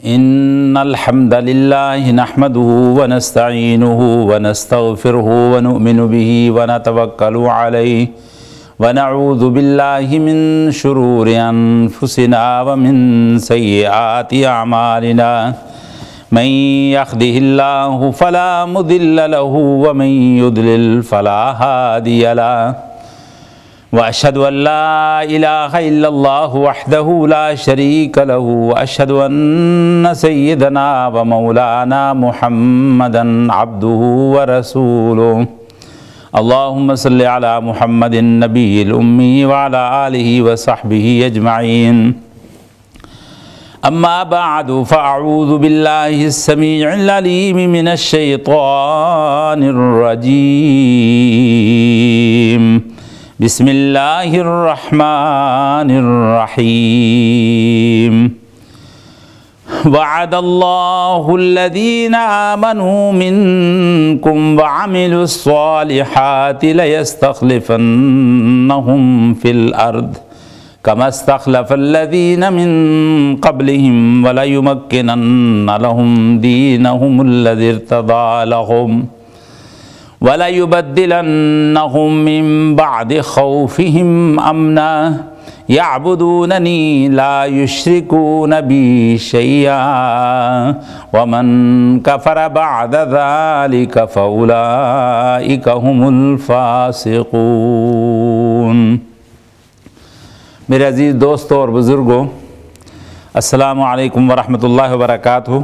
إن الحمد لله نحمده ونستعينه ونستغفره ونؤمن به ونتوكل عليه ونعوذ بالله من شرور أنفسنا ومن سيئات أعمالنا من يهده الله فلا مضل له ومن يضلل فلا هادي له وأشهد أن لا إله إلا الله وحده لا شريك له وأشهد أن سيدنا ومولانا محمدا عبده ورسوله اللهم صل على محمد النبي الأمي وعلى آله وصحبه أجمعين أما بعد فأعوذ بالله السميع العليم من الشيطان الرجيم بسم الله الرحمن الرحيم وعد الله الذين آمنوا منكم وعملوا الصالحات ليستخلفنهم في الأرض كما استخلف الذين من قبلهم وليمكنن لهم دينهم الذي ارتضى لهم وَلَيُبَدِّلَنَّهُمْ مِنْ بَعْدِ خَوْفِهِمْ أَمْنًا يَعْبُدُونَنِي لَا يُشْرِكُونَ بِي شَيْئًا وَمَنْ كَفَرَ بَعْدَ ذَلِكَ فَأُولَئِكَ هُمُ الْفَاسِقُونَ۔ میرے عزیز دوستوں اور بزرگوں، السلام علیکم ورحمۃ اللہ وبرکاتہ۔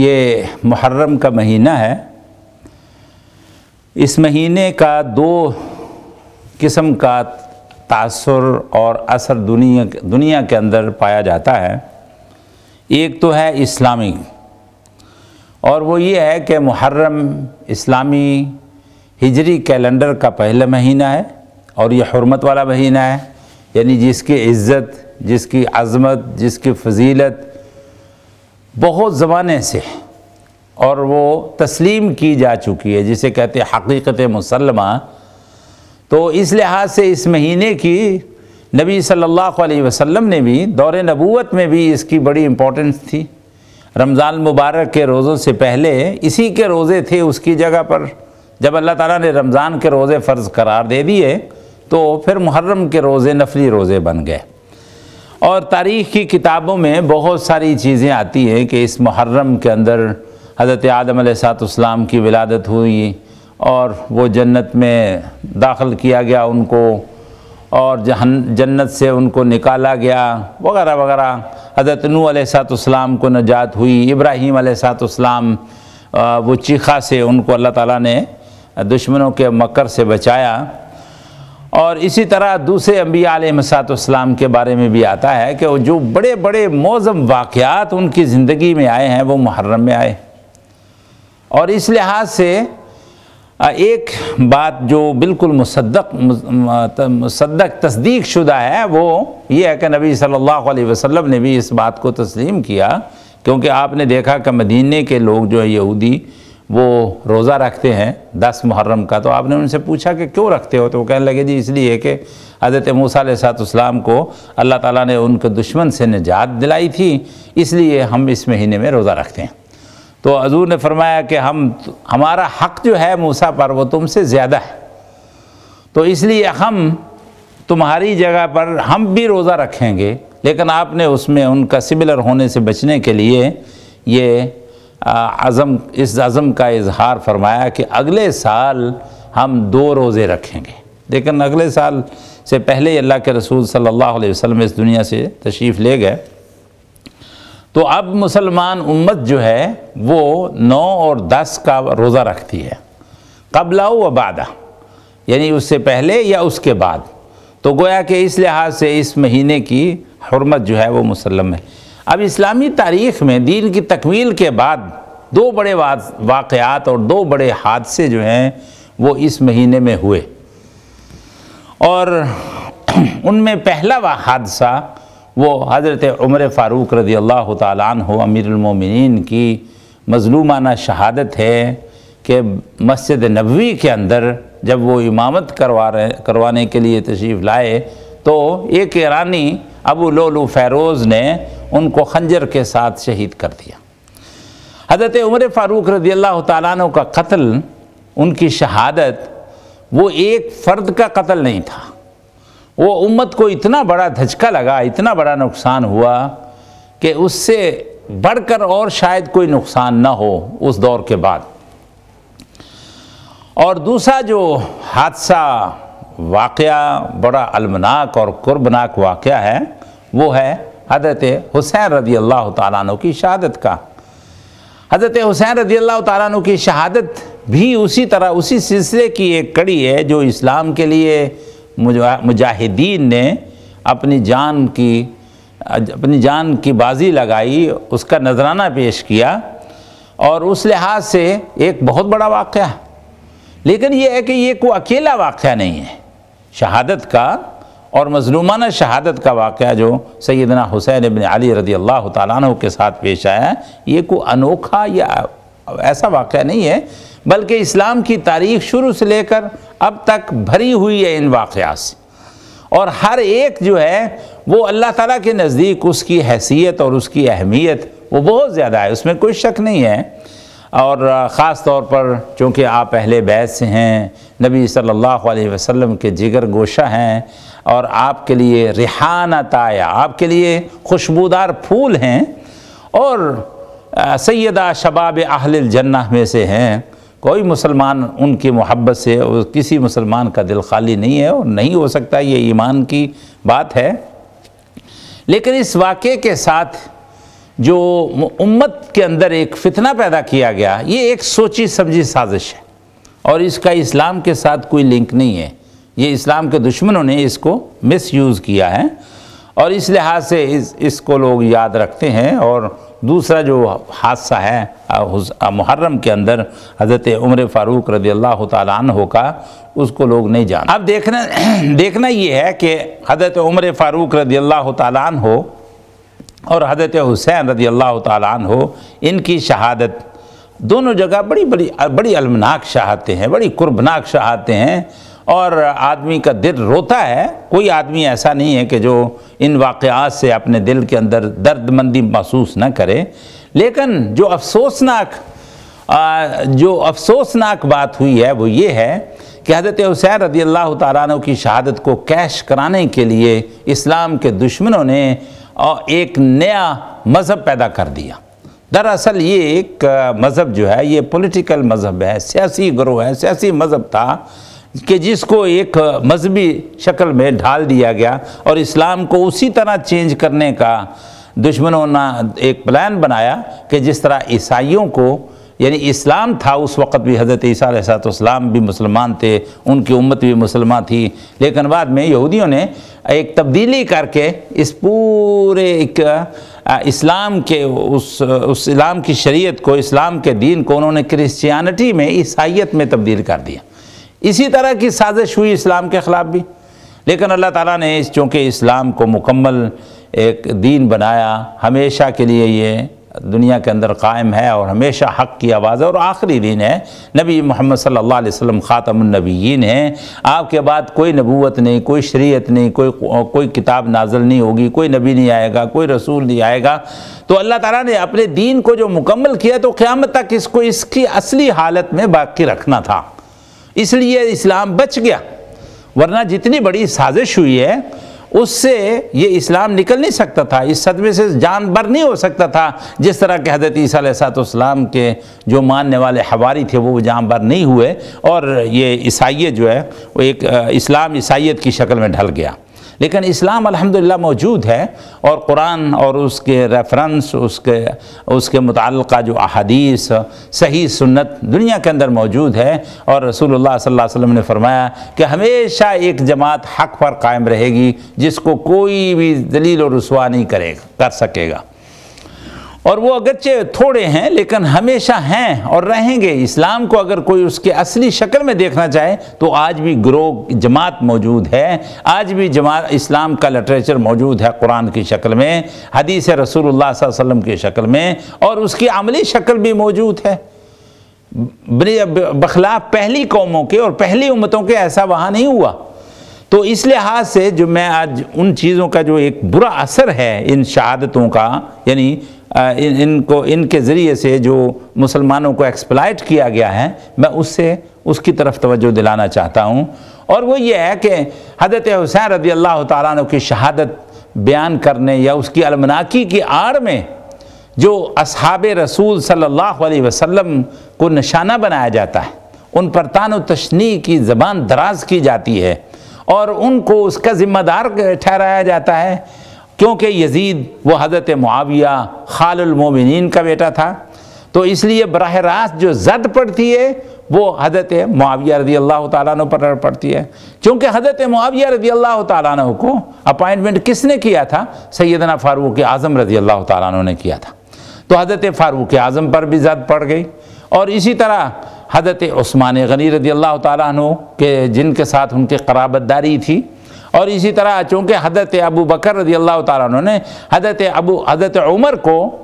یہ محرم کا مہینہ ہے۔ اس مہینے کا دو قسم کا تاثر اور اثر دنیا کے اندر پایا جاتا ہے۔ ایک تو ہے اسلامی، اور وہ یہ ہے کہ محرم اسلامی ہجری کیلنڈر کا پہلا مہینہ ہے اور یہ حرمت والا مہینہ ہے، یعنی جس کی عزت، جس کی عظمت، جس کی فضیلت بہت زمانے سے اور وہ تسلیم کی جا چکی ہے، جسے کہتے ہیں حقیقت مسلمہ۔ تو اس لحاظ سے اس مہینے کی نبی صلی اللہ علیہ وسلم نے بھی دور نبوت میں بھی اس کی بڑی امپورٹنس تھی۔ رمضان المبارک کے روزوں سے پہلے اسی کے روزے تھے اس کی جگہ پر۔ جب اللہ تعالیٰ نے رمضان کے روزے فرض قرار دے دیے تو پھر محرم کے روزے نفلی روزے بن گئے۔ اور تاریخ کی کتابوں میں بہت ساری چیزیں آتی ہیں کہ اس محرم کے اندر حضرت آدم علیہ السلام کی ولادت ہوئی اور وہ جنت میں داخل کیا گیا ان کو، اور جنت سے ان کو نکالا گیا وغیرہ وغیرہ۔ حضرت نوح علیہ السلام کو نجات ہوئی، ابراہیم علیہ السلام وہ چیخا سے ان کو اللہ تعالیٰ نے دشمنوں کے مکر سے بچایا۔ اور اسی طرح دوسرے انبیاء علیہ السلام کے بارے میں بھی آتا ہے کہ وہ جو بڑے بڑے معظم واقعات ان کی زندگی میں آئے ہیں وہ محرم میں آئے۔ اور اس لحاظ سے ایک بات جو بالکل مصدق تصدیق شدہ ہے وہ یہ ہے کہ نبی صلی اللہ علیہ وسلم نے بھی اس بات کو تسلیم کیا، کیونکہ آپ نے دیکھا کہ مدینے کے لوگ جو ہے یہودی وہ روزہ رکھتے ہیں 10 محرم کا۔ تو آپ نے ان سے پوچھا کہ کیوں رکھتے ہو؟ تو وہ کہنے لگے جی اس لیے کہ حضرت موسیٰ علیہ السلام کو اللہ تعالیٰ نے ان کے دشمن سے نجات دلائی تھی، اس لیے ہم اس مہینے میں روزہ رکھتے ہیں۔ تو حضور نے فرمایا کہ ہمارا حق جو ہے موسیٰ پر وہ تم سے زیادہ ہے، تو اس لیے ہم تمہاری جگہ پر ہم بھی روزہ رکھیں گے، لیکن آپ نے اس میں ان کا سملر ہونے سے بچنے کے لیے یہ اس عزم کا اظہار فرمایا کہ اگلے سال ہم 2 روزے رکھیں گے۔ لیکن اگلے سال سے پہلے اللہ کے رسول صلی اللہ علیہ وسلم اس دنیا سے تشریف لے گئے۔ تو اب مسلمان امت جو ہے وہ 9 اور 10 کا روزہ رکھتی ہے، قبل و بعد، یعنی اس سے پہلے یا اس کے بعد۔ تو گویا کہ اس لحاظ سے اس مہینے کی حرمت جو ہے وہ مسلم ہے۔ اب اسلامی تاریخ میں دین کی تکمیل کے بعد 2 بڑے واقعات اور 2 بڑے حادثے جو ہیں وہ اس مہینے میں ہوئے، اور ان میں پہلا حادثہ وہ حضرت عمر فاروق رضی اللہ تعالیٰ عنہ امیر المومنین کی مظلومانہ شہادت ہے کہ مسجد نبوی کے اندر جب وہ امامت کروانے کے لیے تشریف لائے تو ایک ایرانی ابو لولو فیروز نے ان کو خنجر کے ساتھ شہید کر دیا۔ حضرت عمر فاروق رضی اللہ تعالیٰ عنہ کا قتل، ان کی شہادت، وہ ایک فرد کا قتل نہیں تھا، وہ امت کو اتنا بڑا دھچکا لگا، اتنا بڑا نقصان ہوا کہ اس سے بڑھ کر اور شاید کوئی نقصان نہ ہو اس دور کے بعد۔ اور دوسرا جو حادثہ، واقعہ بڑا المناک اور کربناک واقعہ ہے، وہ ہے حضرت حسین رضی اللہ تعالیٰ عنہ کی شہادت کا۔ حضرت حسین رضی اللہ تعالیٰ عنہ کی شہادت بھی اسی طرح، اسی سلسلے کی ایک کڑی ہے جو اسلام کے لیے مجاہدین نے اپنی جان کی بازی لگائی، اس کا نذرانہ پیش کیا، اور اس لحاظ سے ایک بہت بڑا واقعہ ہے۔ لیکن یہ ہے کہ یہ کوئی اکیلا واقعہ نہیں ہے، شہادت کا اور مظلومانہ شہادت کا واقعہ جو سیدنا حسین ابن علی رضی اللہ تعالیٰ عنہ کے ساتھ پیش آیا ہے، یہ کوئی انوکھا یا ایسا واقعہ نہیں ہے، بلکہ اسلام کی تاریخ شروع سے لے کر اب تک بھری ہوئی ہے ان واقعات سے، اور ہر ایک جو ہے وہ اللہ تعالیٰ کے نزدیک اس کی حیثیت اور اس کی اہمیت وہ بہت زیادہ ہے، اس میں کوئی شک نہیں ہے۔ اور خاص طور پر چونکہ آپ اہل بیت سے ہیں، نبی صلی اللہ علیہ وسلم کے جگر گوشہ ہیں، اور آپ کے لیے ریحانہ طایہ، آپ کے لیے خوشبودار پھول ہیں، اور سیدہ شباب اہل الجنہ میں سے ہیں، کوئی مسلمان ان کی محبت سے کسی مسلمان کا دل خالی نہیں ہے، اور نہیں ہو سکتا، یہ ایمان کی بات ہے۔ لیکن اس واقعے کے ساتھ جو امت کے اندر ایک فتنہ پیدا کیا گیا، یہ ایک سوچی سمجھی سازش ہے، اور اس کا اسلام کے ساتھ کوئی لنک نہیں ہے، یہ اسلام کے دشمنوں نے اس کو مس یوز کیا ہے، اور اس لحاظ سے اس کو لوگ یاد رکھتے ہیں۔ اور دوسرا جو حادثہ ہے محرم کے اندر حضرت عمر فاروق رضی اللہ تعالیٰ عنہ کا، اس کو لوگ نہیں جانتے۔ اب دیکھنا یہ ہے کہ حضرت عمر فاروق رضی اللہ تعالیٰ عنہ اور حضرت حسین رضی اللہ تعالیٰ عنہ، ان کی شہادت دونوں جگہ بڑی المناک شہادتیں ہیں، بڑی کربناک شہادتیں ہیں، اور آدمی کا دل روتا ہے۔ کوئی آدمی ایسا نہیں ہے کہ جو ان واقعات سے اپنے دل کے اندر درد مندی محسوس نہ کرے، لیکن جو افسوسناک بات ہوئی ہے وہ یہ ہے کہ حضرت حسین رضی اللہ تعالیٰ عنہ کی شہادت کو کیش کرانے کے لیے اسلام کے دشمنوں نے ایک نیا مذہب پیدا کر دیا۔ دراصل یہ ایک مذہب جو ہے، یہ پولیٹیکل مذہب ہے، سیاسی گروہ ہے، سیاسی مذہب تھا کہ جس کو ایک مذہبی شکل میں ڈھال دیا گیا، اور اسلام کو اسی طرح چینج کرنے کا دشمنوں نے ایک پلان بنایا کہ جس طرح عیسائیوں کو، یعنی اسلام تھا اس وقت بھی، حضرت عیسیٰ علیہ السلام بھی مسلمان تھے، ان کی امت بھی مسلمان تھی، لیکن بعد میں یہودیوں نے ایک تبدیلی کر کے اس پورے ایک اسلام کے اس اسلام کی شریعت کو، اسلام کے دین کو انہوں نے کرسچیانٹی میں، عیسائیت میں تبدیل کر دیا۔ اسی طرح کی سازش ہوئی اسلام کے خلاف بھی، لیکن اللہ تعالیٰ نے چونکہ اسلام کو مکمل ایک دین بنایا، ہمیشہ کے لیے یہ دنیا کے اندر قائم ہے، اور ہمیشہ حق کی آواز ہے، اور آخری دین ہے۔ نبی محمد صلی اللہ علیہ وسلم خاتم النبیین ہیں، آپ کے بعد کوئی نبوت نہیں، کوئی شریعت نہیں، کوئی کتاب نازل نہیں ہوگی، کوئی نبی نہیں آئے گا، کوئی رسول نہیں آئے گا۔ تو اللہ تعالیٰ نے اپنے دین کو جو مکمل کیا تو قیامت تک اس کو اس کی اصلی حالت میں باقی رکھنا تھا، اس لیے اسلام بچ گیا، ورنہ جتنی بڑی سازش ہوئی ہے اس سے یہ اسلام نکل نہیں سکتا تھا، اس صدمے سے جان بر نہیں ہو سکتا تھا، جس طرح کہ حضرت عیسیٰ علیہ السلام کے جو ماننے والے حواری تھے وہ جان بر نہیں ہوئے، اور یہ عیسائیت جو ہے وہ ایک اسلام عیسائیت کی شکل میں ڈھل گیا۔ لیکن اسلام الحمدللہ موجود ہے، اور قرآن اور اس کے ریفرنس، اس کے متعلقہ جو احادیث، صحیح سنت دنیا کے اندر موجود ہے، اور رسول اللہ صلی اللہ علیہ وسلم نے فرمایا کہ ہمیشہ ایک جماعت حق پر قائم رہے گی، جس کو کوئی بھی ذلیل و رسوا نہیں کر سکے گا، اور وہ اگرچہ تھوڑے ہیں لیکن ہمیشہ ہیں اور رہیں گے۔ اسلام کو اگر کوئی اس کے اصلی شکل میں دیکھنا چاہے تو آج بھی گروہ جماعت موجود ہے، آج بھی جماعت اسلام کا لٹریچر موجود ہے، قرآن کی شکل میں، حدیث رسول اللہ صلی اللہ علیہ وسلم کی شکل میں، اور اس کی عملی شکل بھی موجود ہے۔ بخلاف پہلی قوموں کے اور پہلی امتوں کے ایسا وہاں نہیں ہوا۔ تو اس لحاظ سے جو میں آج ان چیزوں کا جو ایک برا اثر ہے ان شہادتوں کا، یعنی ان کے ذریعے سے جو مسلمانوں کو ایکسپلائٹ کیا گیا ہے، میں اس کی طرف توجہ دلانا چاہتا ہوں، اور وہ یہ ہے کہ حضرت حسین رضی اللہ تعالیٰ عنہ کی شہادت بیان کرنے یا اس کی المناکی کی آڑ میں جو اصحاب رسول صلی اللہ علیہ وسلم کو نشانہ بنایا جاتا ہے، ان پر طعن و تشنیع کی زبان دراز کی جاتی ہے اور ان کو اس کا ذمہ دار ٹھہرایا جاتا ہے، کیونکہ یزید وہ حضرت معاویہ خال المومنین کا بیٹا تھا، تو اس لیے براہ راست جو زد پڑتی ہے وہ حضرت معاویہ رضی اللہ تعالیٰ عنہ پر پڑتی ہے، کیونکہ حضرت معاویہ رضی اللہ تعالیٰ عنہ کو اپائنٹمنٹ کس نے کیا تھا؟ سیدنا فاروق اعظم رضی اللہ تعالیٰ عنہ نے کیا تھا، تو حضرت فاروق اعظم پر بھی زد پڑ گئی، اور اسی طرح حضرت عثمان غنی رضی اللہ تعالیٰ عنہ کے جن کے ساتھ ان کی قرابت داری تھی، اور اسی طرح چونکہ حضرت ابو بکر رضی اللہ تعالیٰ عنہ نے حضرت عمر کو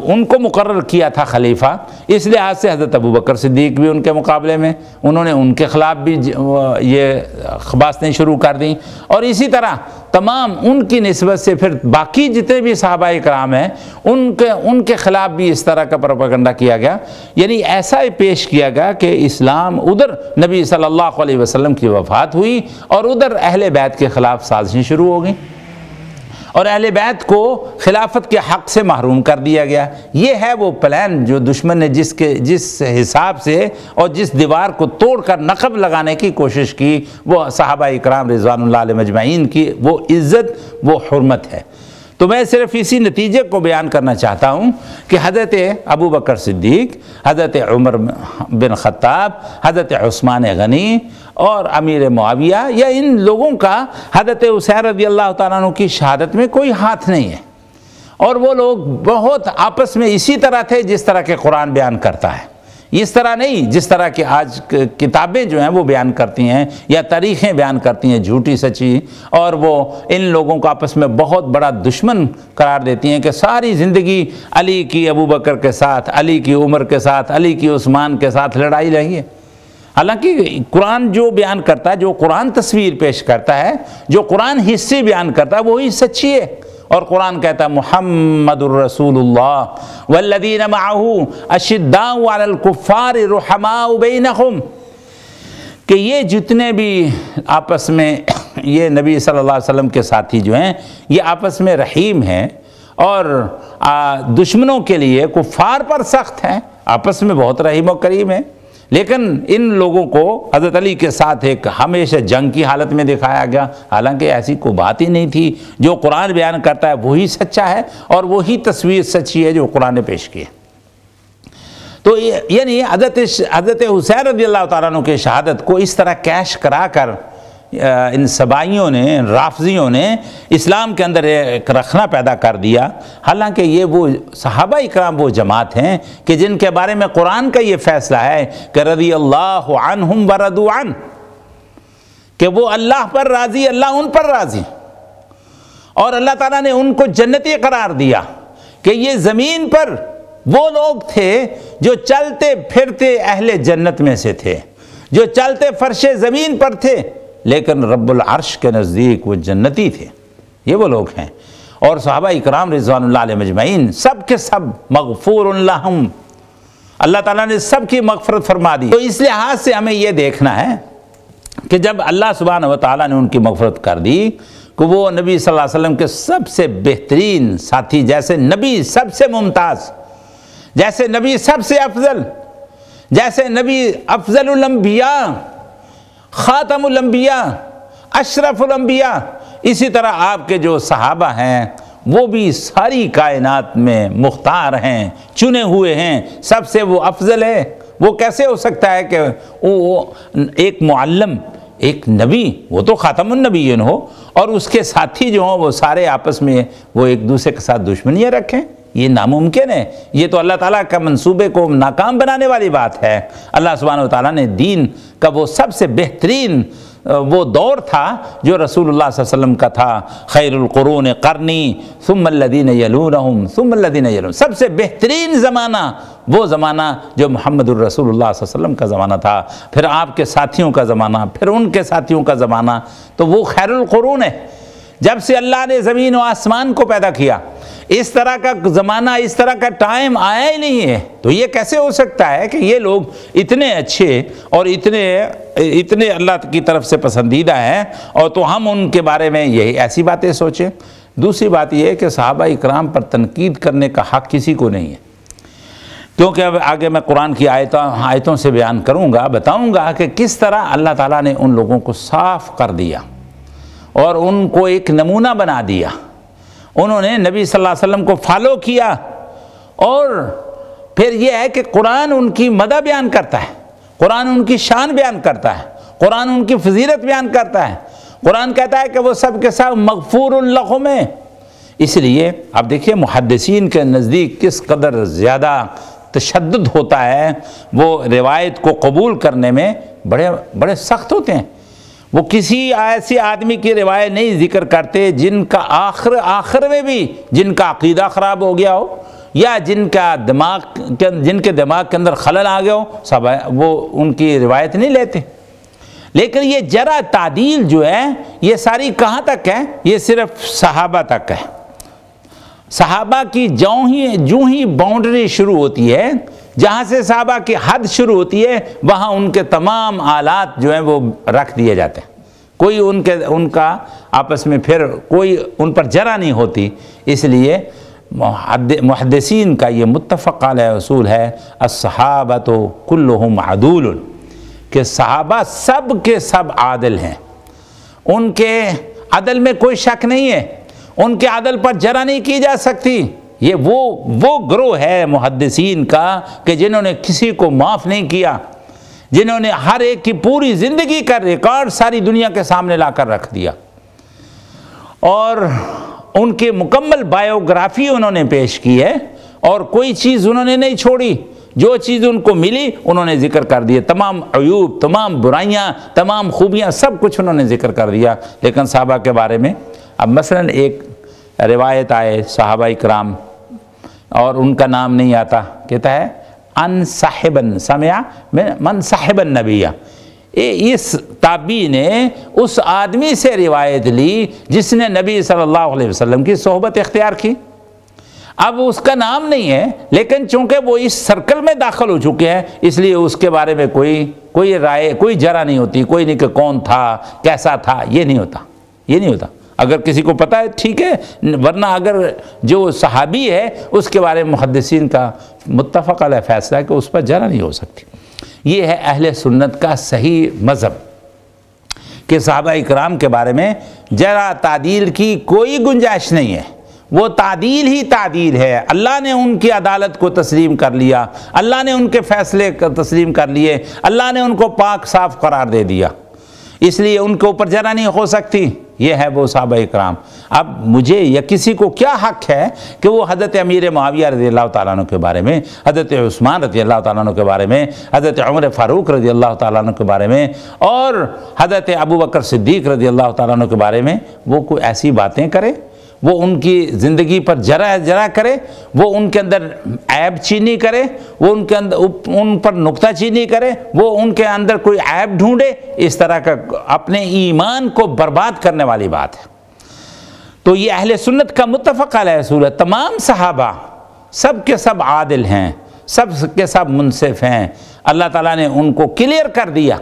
ان کو مقرر کیا تھا خلیفہ، اس لحاظ سے حضرت ابو بکر صدیق بھی ان کے مقابلے میں انہوں نے ان کے خلاف بھی یہ خباثتیں شروع کر دیں، اور اسی طرح تمام ان کی نسبت سے پھر باقی جتنے بھی صحابہ کرام ہیں ان کے خلاف بھی اس طرح کا پروپیگنڈا کیا گیا، یعنی ایسا ہی پیش کیا گیا کہ اسلام ادھر نبی صلی اللہ علیہ وسلم کی وفات ہوئی اور ادھر اہل بیت کے خلاف سازشیں شروع ہو گئیں اور اہل بیت کو خلافت کے حق سے محروم کر دیا گیا۔ یہ ہے وہ پلان جو دشمن نے جس حساب سے اور جس دیوار کو توڑ کر نقب لگانے کی کوشش کی، وہ صحابہ اکرام رضوان اللہ علیہ مجمعین کی وہ عزت، وہ حرمت ہے۔ تو میں صرف اسی نتیجے کو بیان کرنا چاہتا ہوں کہ حضرت ابو بکر صدیق، حضرت عمر بن خطاب، حضرت عثمان غنی اور امیر معاویہ یا ان لوگوں کا حضرت حسین رضی اللہ تعالیٰ عنہ کی شہادت میں کوئی ہاتھ نہیں ہے، اور وہ لوگ بہت آپس میں اسی طرح تھے جس طرح کہ قرآن بیان کرتا ہے، اس طرح نہیں جس طرح کہ آج کتابیں جو ہیں وہ بیان کرتی ہیں یا تاریخیں بیان کرتی ہیں جھوٹی سچی، اور وہ ان لوگوں کو آپس میں بہت بڑا دشمن قرار دیتی ہیں کہ ساری زندگی علی کی ابو بکر کے ساتھ، علی کی عمر کے ساتھ، علی کی عثمان کے ساتھ لڑائی رہی ہے۔ حالانکہ قرآن جو بیان کرتا ہے، جو قرآن تصویر پیش کرتا ہے، جو قرآن حصے بیان کرتا ہے وہی سچی ہے، اور قرآن کہتا ہے محمد الرسول اللہ والذین معہ اشداء علی الکفار رحماء بینہم، کہ یہ جتنے بھی آپس میں یہ نبی صلی اللہ علیہ وسلم کے ساتھی جو ہیں یہ آپس میں رحیم ہیں اور دشمنوں کے لیے کفار پر سخت ہیں، آپس میں بہت رحیم و کریم ہیں، لیکن ان لوگوں کو حضرت علی کے ساتھ ایک ہمیشہ جنگ کی حالت میں دکھایا گیا، حالانکہ ایسی کوئی بات ہی نہیں تھی۔ جو قرآن بیان کرتا ہے وہی سچا ہے اور وہی تصویر سچی ہے جو قرآن نے پیش کی ہے۔ تو یعنی حضرت حسین رضی اللہ تعالیٰ عنہ کی شہادت کو اس طرح کیش کرا کر ان سبائیوں نے، رافضیوں نے اسلام کے اندر ایک رکھنا پیدا کر دیا، حالانکہ یہ وہ صحابہ اکرام وہ جماعت ہیں کہ جن کے بارے میں قرآن کا یہ فیصلہ ہے کہ رضی اللہ عنہم ورضوا عنہ، کہ وہ اللہ پر راضی، اللہ ان پر راضی، اور اللہ تعالیٰ نے ان کو جنتی قرار دیا کہ یہ زمین پر وہ لوگ تھے جو چلتے پھرتے اہل جنت میں سے تھے، جو چلتے فرش زمین پر تھے لیکن رب العرش کے نزدیک وہ جنتی تھے، یہ وہ لوگ ہیں۔ اور صحابہ اکرام رضوان اللہ علیہ مجمعین سب کے سب مغفور لہم، اللہ تعالیٰ نے سب کی مغفرت فرما دی۔ تو اس لحاظ سے ہمیں یہ دیکھنا ہے کہ جب اللہ سبحانہ و تعالیٰ نے ان کی مغفرت کر دی کہ وہ نبی صلی اللہ علیہ وسلم کے سب سے بہترین ساتھی، جیسے نبی سب سے ممتاز، جیسے نبی سب سے افضل، جیسے نبی افضل الانبیاء، خاتم الانبیاء، اشرف الانبیاء، اسی طرح آپ کے جو صحابہ ہیں وہ بھی ساری کائنات میں مختار ہیں، چنے ہوئے ہیں، سب سے وہ افضل ہے۔ وہ کیسے ہو سکتا ہے کہ وہ ایک معلم، ایک نبی، وہ تو خاتم النبیین ہو، اور اس کے ساتھی جو ہوں وہ سارے آپس میں وہ ایک دوسرے کے ساتھ دشمنیاں رکھیں؟ یہ ناممکن ہے، یہ تو اللہ تعالیٰ کا منصوبے کو ناکام بنانے والی بات ہے۔ اللہ سبحانہ و تعالیٰ نے دین کا وہ سب سے بہترین وہ دور تھا جو رسول اللہ صلی اللہ علیہ وسلم کا تھا، خیر القرون قرنی ثم الذین یلونہم ثم الذین یلونہم، سب سے بہترین زمانہ وہ زمانہ جو محمد الرسول اللہ صلی اللہ علیہ وسلم کا زمانہ تھا، پھر آپ کے ساتھیوں کا زمانہ، پھر ان کے ساتھیوں کا زمانہ، تو وہ خیر القرون ہے۔ جب سے اللہ نے زمین و آسمان کو پیدا کیا، اس طرح کا زمانہ، اس طرح کا ٹائم آیا ہی نہیں ہے۔ تو یہ کیسے ہو سکتا ہے کہ یہ لوگ اتنے اچھے اور اتنے اللہ کی طرف سے پسندیدہ ہیں، اور تو ہم ان کے بارے میں یہی ایسی باتیں سوچیں۔ دوسری بات یہ ہے کہ صحابہ اکرام پر تنقید کرنے کا حق کسی کو نہیں ہے، کیونکہ اب آگے میں قرآن کی آیتوں سے بیان کروں گا، بتاؤں گا کہ کس طرح اللہ تعالیٰ نے ان لوگوں کو صاف کر دیا اور ان کو ایک نمونہ بنا دیا۔ انہوں نے نبی صلی اللہ علیہ وسلم کو فالو کیا، اور پھر یہ ہے کہ قرآن ان کی مدح بیان کرتا ہے، قرآن ان کی شان بیان کرتا ہے، قرآن ان کی فضیلت بیان کرتا ہے۔ قرآن کہتا ہے کہ وہ سب کے سب مغفور لہم ہیں۔ اس لیے اب دیکھیے محدثین کے نزدیک کس قدر زیادہ تشدد ہوتا ہے، وہ روایت کو قبول کرنے میں بڑے سخت ہوتے ہیں۔ وہ کسی ایسے آدمی کی روایت نہیں ذکر کرتے جن کا آخر میں بھی جن کا عقیدہ خراب ہو گیا ہو، یا جن کے دماغ کے اندر خلل آ گیا ہو، وہ ان کی روایت نہیں لیتے۔ لیکن یہ جرح تعدیل جو ہے یہ ساری کہاں تک ہے؟ یہ صرف صحابہ تک ہے۔ صحابہ کی جو ہی باؤنڈری شروع ہوتی ہے، جہاں سے صحابہ کی حد شروع ہوتی ہے، وہاں ان کے تمام آلات جو ہیں وہ رکھ دیے جاتے ہیں، کوئی ان کا آپس میں پھر کوئی ان پر جرح نہیں ہوتی۔ اس لیے محدثین کا یہ متفق علیہ اصول ہے، الصحابۃ کلہم عدول، کہ صحابہ سب کے سب عادل ہیں، ان کے عدل میں کوئی شک نہیں ہے، ان کے عدل پر جرح نہیں کی جا سکتی۔ یہ وہ گروہ ہے محدثین کا کہ جنہوں نے کسی کو معاف نہیں کیا، جنہوں نے ہر ایک کی پوری زندگی کا ریکارڈ ساری دنیا کے سامنے لا کر رکھ دیا، اور ان کے مکمل بایوگرافی انہوں نے پیش کی ہے، اور کوئی چیز انہوں نے نہیں چھوڑی، جو چیز ان کو ملی انہوں نے ذکر کر دیا، تمام عیوب، تمام برائیاں، تمام خوبیاں، سب کچھ انہوں نے ذکر کر دیا۔ لیکن صحابہ کے بارے میں اب مثلا ایک روایت آئے صحابہ اکرام اور ان کا نام نہیں آتا، کہتا ہے ان صاحبن سمع من صاحب النبی، اس تابعی نے اس آدمی سے روایت لی جس نے نبی صلی اللہ علیہ وسلم کی صحبت اختیار کی۔ اب اس کا نام نہیں ہے، لیکن چونکہ وہ اس سرکل میں داخل ہو چکے ہیں، اس لیے اس کے بارے میں کوئی رائے، کوئی جرح نہیں ہوتی، کوئی نہیں کہ کون تھا، کیسا تھا، یہ نہیں ہوتا۔ اگر کسی کو پتہ ہے ٹھیک ہے، ورنہ اگر جو صحابی ہے اس کے بارے میں محدثین کا متفق علیہ فیصلہ ہے کہ اس پر جرح نہیں ہو سکتی۔ یہ ہے اہل سنت کا صحیح مذہب کہ صحابہ اکرام کے بارے میں جرح تعدیل کی کوئی گنجائش نہیں ہے، وہ تعدیل ہی تعدیل ہے۔ اللہ نے ان کی عدالت کو تسلیم کر لیا، اللہ نے ان کے فیصلے تسلیم کر لیے، اللہ نے ان کو پاک صاف قرار دے دیا، اس لیے ان کے اوپر جرح نہیں ہو سکتی۔ یہ ہے وہ صحابہ اکرام۔ اب مجھے یا کسی کو کیا حق ہے کہ وہ حضرت امیر معاویہ رضی اللہ تعالیٰ عنہ کے بارے میں، حضرت عثمان رضی اللہ تعالیٰ عنہ کے بارے میں، حضرت عمر فاروق رضی اللہ تعالیٰ عنہ کے بارے میں، اور حضرت ابو بکر صدیق رضی اللہ تعالیٰ عنہ کے بارے میں وہ کوئی ایسی باتیں کرے، وہ ان کی زندگی پر جرح کرے، وہ ان کے اندر عیب چینی کرے، وہ ان کے اندر ان پر نکتہ چینی کرے، وہ ان کے اندر کوئی عیب ڈھونڈے، اس طرح کا اپنے ایمان کو برباد کرنے والی بات ہے۔ تو یہ اہل سنت کا متفق علیہ اصول ہے، تمام صحابہ سب کے سب عادل ہیں، سب کے سب منصف ہیں۔ اللہ تعالیٰ نے ان کو کلیئر کر دیا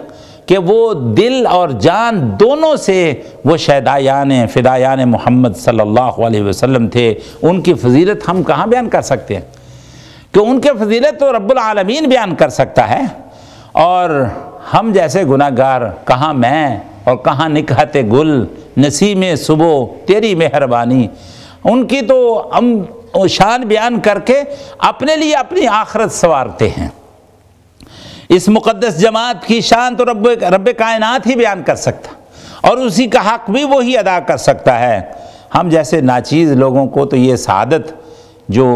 کہ وہ دل اور جان دونوں سے وہ فدایان محمد صلی اللہ علیہ وسلم تھے۔ ان کی فضیلت ہم کہاں بیان کر سکتے ہیں؟ کہ ان کی فضیلت تو رب العالمین بیان کر سکتا ہے، اور ہم جیسے گناہ گار کہاں میں اور کہاں نکہت گل نسیم صبح تیری مہربانی، ان کی تو ہم شان بیان کر کے اپنے لیے اپنی آخرت سنوارتے ہیں۔ اس مقدس جماعت کی شان تو رب کائنات ہی بیان کر سکتا، اور اسی کا حق بھی وہی ادا کر سکتا ہے۔ ہم جیسے ناچیز لوگوں کو تو یہ سعادت جو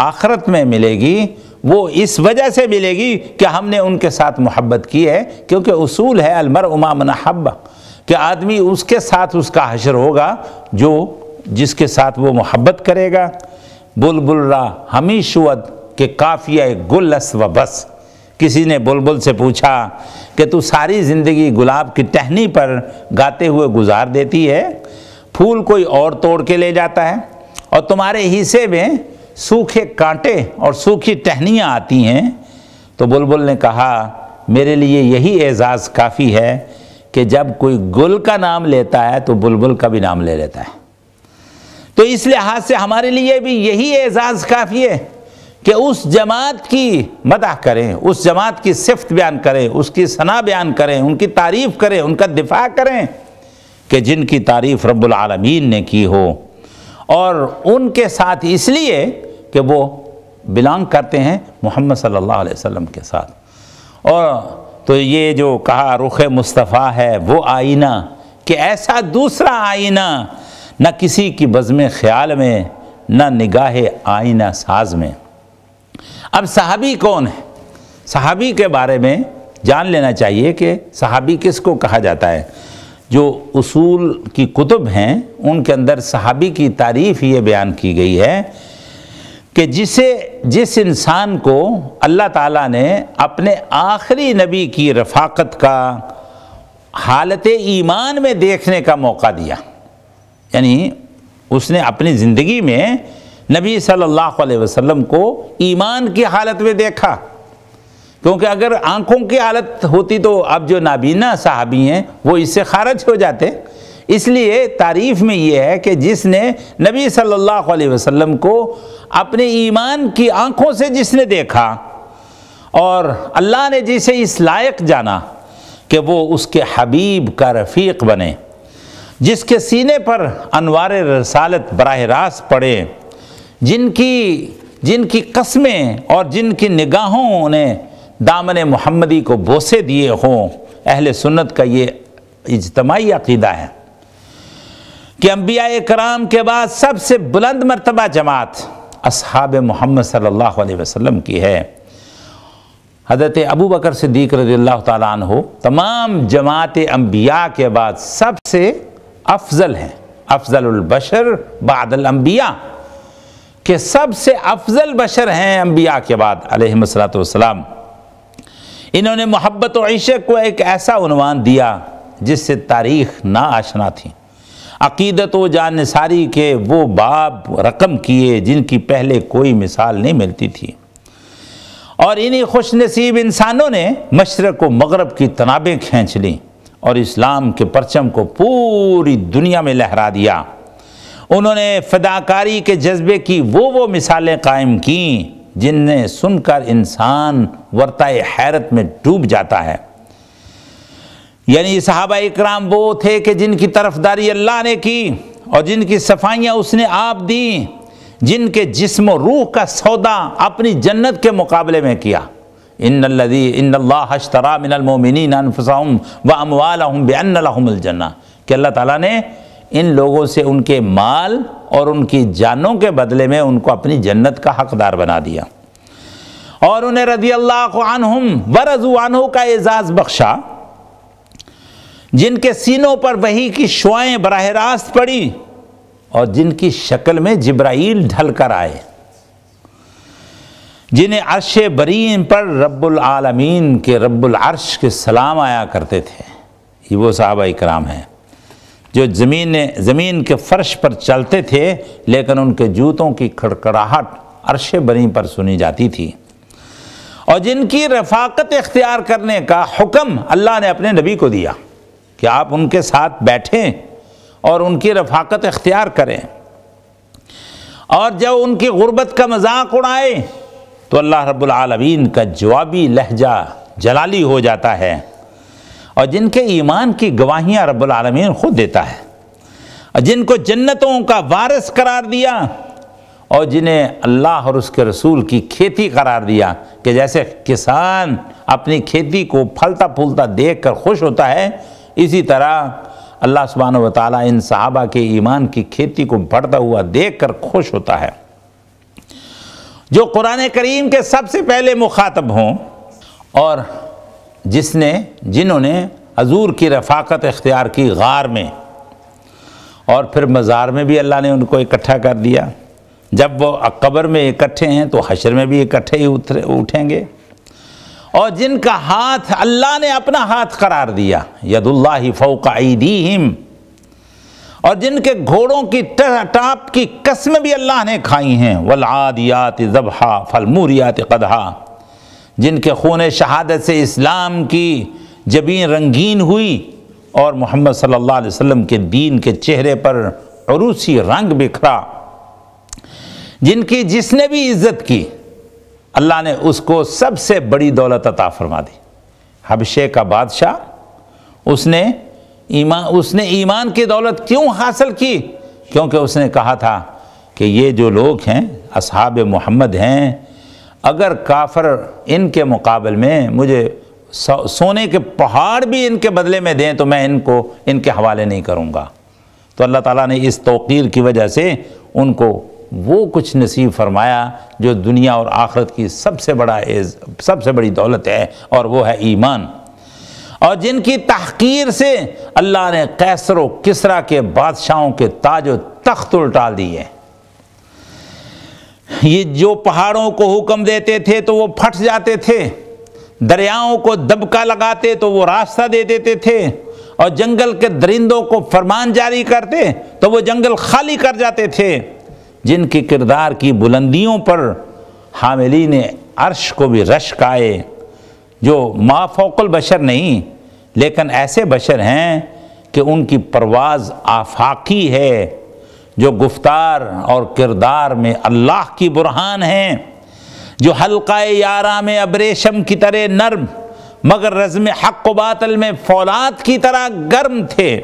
آخرت میں ملے گی وہ اس وجہ سے ملے گی کہ ہم نے ان کے ساتھ محبت کی ہے، کیونکہ اصول ہے المرء مع من احب، کہ آدمی اس کے ساتھ اس کا حشر ہوگا جس کے ساتھ وہ محبت کرے گا۔ بلبل را ہمی شود کہ قافیہ گل است و بس۔ کسی نے بلبل سے پوچھا کہ تو ساری زندگی گلاب کی ٹہنی پر گاتے ہوئے گزار دیتی ہے، پھول کوئی اور توڑ کے لے جاتا ہے اور تمہارے حصے میں سوکھے کانٹے اور سوکھی ٹہنیاں آتی ہیں۔ تو بلبل نے کہا میرے لیے یہی اعزاز کافی ہے کہ جب کوئی گل کا نام لیتا ہے تو بلبل کا بھی نام لے لیتا ہے۔ تو اس لحاظ سے ہمارے لیے بھی یہی اعزاز کافی ہے کہ اس جماعت کی مدح کریں، اس جماعت کی صفت بیان کریں، اس کی ثنا بیان کریں، ان کی تعریف کریں، ان کا دفاع کریں کہ جن کی تعریف رب العالمین نے کی ہو، اور ان کے ساتھ اس لیے کہ وہ بلانگ کرتے ہیں محمد صلی اللہ علیہ وسلم کے ساتھ۔ اور تو یہ جو کہا رخ مصطفیٰ ہے وہ آئینہ، کہ ایسا دوسرا آئینہ نہ کسی کی بزم خیال میں، نہ نگاہ آئینہ ساز میں۔ اب صحابی کون ہے؟ صحابی کے بارے میں جان لینا چاہیے کہ صحابی کس کو کہا جاتا ہے۔ جو اصول کی کتب ہیں ان کے اندر صحابی کی تعریف یہ بیان کی گئی ہے کہ جس انسان کو اللہ تعالیٰ نے اپنے آخری نبی کی رفاقت کا حالت ایمان میں دیکھنے کا موقع دیا، یعنی اس نے اپنی زندگی میں نبی صلی اللہ علیہ وسلم کو ایمان کی حالت میں دیکھا، کیونکہ اگر آنکھوں کی حالت ہوتی تو اب جو نابینا صحابی ہیں وہ اس سے خارج ہو جاتے۔ اس لیے تعریف میں یہ ہے کہ جس نے نبی صلی اللہ علیہ وسلم کو اپنے ایمان کی آنکھوں سے جس نے دیکھا، اور اللہ نے جسے اس لائق جانا کہ وہ اس کے حبیب کا رفیق بنے، جس کے سینے پر انوار رسالت براہ راست پڑے، جن کی قسمیں اور جن کی نگاہوں نے دامن محمدی کو بوسے دیے ہوں۔ اہل سنت کا یہ اجتماعی عقیدہ ہے کہ انبیاء کرام کے بعد سب سے بلند مرتبہ جماعت اصحاب محمد صلی اللہ علیہ وسلم کی ہے۔ حضرت ابو بکر صدیق رضی اللہ تعالیٰ عنہ تمام جماعت انبیاء کے بعد سب سے افضل ہیں، افضل البشر بعد الانبیاء، کہ سب سے افضل بشر ہیں انبیاء کے بعد علیہ السلام۔ انہوں نے محبت و عشق کو ایک ایسا عنوان دیا جس سے تاریخ نا آشنا تھی۔ عقیدت و جانثاری کے وہ باب رقم کیے جن کی پہلے کوئی مثال نہیں ملتی تھی، اور انہی خوش نصیب انسانوں نے مشرق و مغرب کی تنابیں کھینچ لیں اور اسلام کے پرچم کو پوری دنیا میں لہرا دیا۔ انہوں نے فداکاری کے جذبے کی وہ مثالیں قائم کیں جن نے سن کر انسان ورطہ حیرت میں ڈوب جاتا ہے۔ یعنی صحابہ اکرام وہ تھے کہ جن کی طرفداری اللہ نے کی اور جن کی صفائیاں اس نے آپ دیں، جن کے جسم و روح کا سودا اپنی جنت کے مقابلے میں کیا۔ ان اللہ اشتری من المؤمنین انفسهم واموالهم بان لهم الجنہ، کہ اللہ تعالیٰ نے ان لوگوں سے ان کے مال اور ان کی جانوں کے بدلے میں ان کو اپنی جنت کا حقدار بنا دیا، اور انہیں رضی اللہ عنہم ورضوا عنہ کا اعزاز بخشا، جن کے سینوں پر وحی کی شعائیں براہ راست پڑی اور جن کی شکل میں جبرائیل ڈھل کر آئے، جنہیں عرش برین پر رب العالمین کے رب العرش کے سلام آیا کرتے تھے۔ یہ وہ صحابہ اکرام ہیں جو زمین کے فرش پر چلتے تھے لیکن ان کے جوتوں کی کھڑکڑاہٹ عرش برین پر سنی جاتی تھی، اور جن کی رفاقت اختیار کرنے کا حکم اللہ نے اپنے نبی کو دیا کہ آپ ان کے ساتھ بیٹھیں اور ان کی رفاقت اختیار کریں، اور جب ان کی غربت کا مذاق اڑائے تو اللہ رب العالمین کا جوابی لہجہ جلالی ہو جاتا ہے، اور جن کے ایمان کی گواہیاں رب العالمین خود دیتا ہے، اور جن کو جنتوں کا وارث قرار دیا، اور جنہیں اللہ اور اس کے رسول کی کھیتی قرار دیا، کہ جیسے کسان اپنی کھیتی کو پھلتا پھولتا دیکھ کر خوش ہوتا ہے، اسی طرح اللہ سبحانہ و تعالیٰ ان صحابہ کے ایمان کی کھیتی کو بڑھتا ہوا دیکھ کر خوش ہوتا ہے۔ جو قرآن کریم کے سب سے پہلے مخاطب ہوں اور جنہوں نے حضور کی رفاقت اختیار کی غار میں، اور پھر مزار میں بھی اللہ نے ان کو اکٹھا کر دیا۔ جب وہ قبر میں اکٹھے ہیں تو حشر میں بھی اکٹھے ہی اٹھیں گے۔ اور جن کا ہاتھ اللہ نے اپنا ہاتھ قرار دیا، ید اللہ فوق ایدیہم، اور جن کے گھوڑوں کی ٹاپ کی قسمیں بھی اللہ نے کھائی ہیں، والعادیات ضبحا فالموریات قدحا، جن کے خون شہادت سے اسلام کی جبین رنگین ہوئی اور محمد صلی اللہ علیہ وسلم کے دین کے چہرے پر عروسی رنگ بکھرا، جن کی جس نے بھی عزت کی اللہ نے اس کو سب سے بڑی دولت عطا فرما دی۔ حبشے کا بادشاہ، اس نے ایمان کی دولت کیوں حاصل کی؟ کیونکہ اس نے کہا تھا کہ یہ جو لوگ ہیں اصحاب محمد ہیں، اگر کافر ان کے مقابل میں مجھے سونے کے پہاڑ بھی ان کے بدلے میں دیں تو میں ان کے حوالے نہیں کروں گا۔ تو اللہ تعالیٰ نے اس توقیر کی وجہ سے ان کو وہ کچھ نصیب فرمایا جو دنیا اور آخرت کی سب سے بڑی دولت ہے، اور وہ ہے ایمان۔ اور جن کی تحقیر سے اللہ نے قیصر و کسریٰ کے بادشاہوں کے تاج و تخت الٹال دیے۔ یہ جو پہاڑوں کو حکم دیتے تھے تو وہ پھٹ جاتے تھے، دریاؤں کو دبکا لگاتے تو وہ راستہ دے دیتے تھے، اور جنگل کے درندوں کو فرمان جاری کرتے تو وہ جنگل خالی کر جاتے تھے۔ جن کی کردار کی بلندیوں پر حاملین عرش کو بھی رشک آئے، جو ما فوق البشر نہیں لیکن ایسے بشر ہیں کہ ان کی پرواز آفاقی ہے، جو گفتار اور کردار میں اللہ کی برہان ہیں، جو حلقہ یارا میں ابریشم کی طرح نرم مگر رزم حق و باطل میں فولاد کی طرح گرم تھے،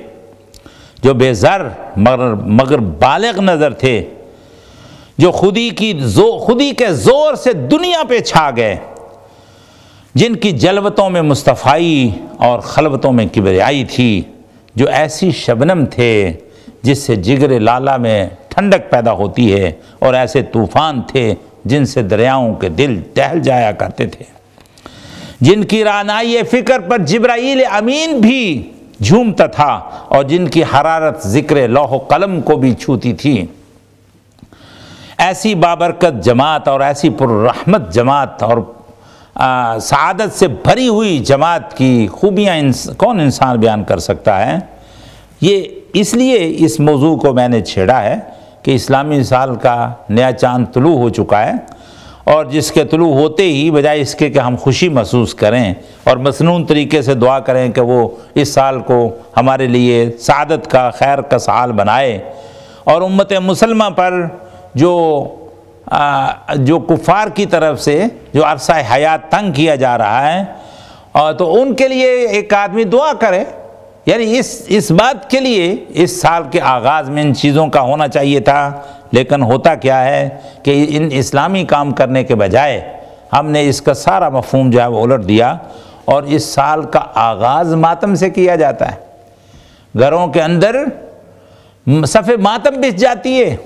جو بے زر مگر بالغ نظر تھے، جو خودی کے زور سے دنیا پہ چھا گئے، جن کی جلوتوں میں مصطفائی اور خلوتوں میں کبریائی تھی، جو ایسی شبنم تھے جس سے جگر لالا میں ٹھنڈک پیدا ہوتی ہے، اور ایسے طوفان تھے جن سے دریاؤں کے دل دہل جایا کرتے تھے، جن کی رعنائی فکر پر جبرائیل امین بھی جھومتا تھا، اور جن کی حرارت ذکر لوح و قلم کو بھی چھوتی تھی۔ ایسی بابرکت جماعت اور ایسی پررحمت جماعت اور سعادت سے بھری ہوئی جماعت کی خوبیاں کون انسان بیان کر سکتا ہے؟ یہ اس لیے اس موضوع کو میں نے چھیڑا ہے کہ اسلامی سال کا نیا چاند طلوع ہو چکا ہے، اور جس کے طلوع ہوتے ہی بجائے اس کے کہ ہم خوشی محسوس کریں اور مسنون طریقے سے دعا کریں کہ وہ اس سال کو ہمارے لیے سعادت کا، خیر کا سال بنائے، اور امت مسلمہ پر جو کفار کی طرف سے جو عرصہ حیات تنگ کیا جا رہا ہے، اور تو ان کے لیے ایک آدمی دعا کرے، یعنی اس بات کے لیے اس سال کے آغاز میں ان چیزوں کا ہونا چاہیے تھا، لیکن ہوتا کیا ہے کہ ان اسلامی کام کرنے کے بجائے ہم نے اس کا سارا مفہوم جو ہے وہ الٹ دیا، اور اس سال کا آغاز ماتم سے کیا جاتا ہے، گھروں کے اندر صف ماتم بچھ جاتی ہے۔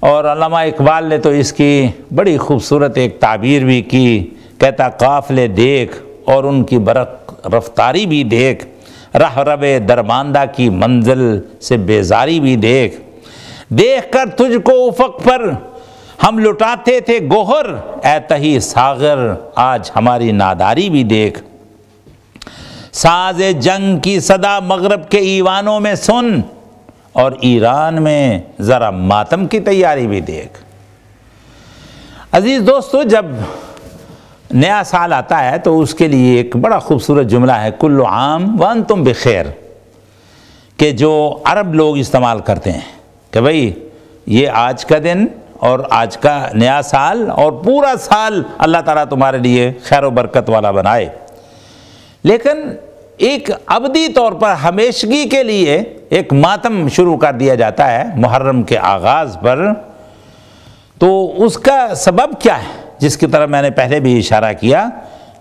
اور علامہ اقبال نے تو اس کی بڑی خوبصورت ایک تعبیر بھی کی، کہتا قافلے دیکھ اور ان کی برق رفتاری بھی دیکھ، رہ رب درماندہ کی منزل سے بیزاری بھی دیکھ کر تجھ کو افق پر ہم لٹاتے تھے گوہر، اے تہی ساغر آج ہماری ناداری بھی دیکھ، ساز جنگ کی صدا مغرب کے ایوانوں میں سن، اور ایران میں ذرا ماتم کی تیاری بھی دیکھ۔ عزیز دوستو، جب نیا سال آتا ہے تو اس کے لیے ایک بڑا خوبصورت جملہ ہے، کل عام وانتم بخیر، کہ جو عرب لوگ استعمال کرتے ہیں کہ بھئی یہ آج کا دن اور آج کا نیا سال اور پورا سال اللہ تعالیٰ تمہارے لیے خیر و برکت والا بنائے۔ لیکن ایک ابدی طور پر ہمیشگی کے لیے ایک ماتم شروع کر دیا جاتا ہے محرم کے آغاز پر، تو اس کا سبب کیا ہے؟ جس کی طرف میں نے پہلے بھی اشارہ کیا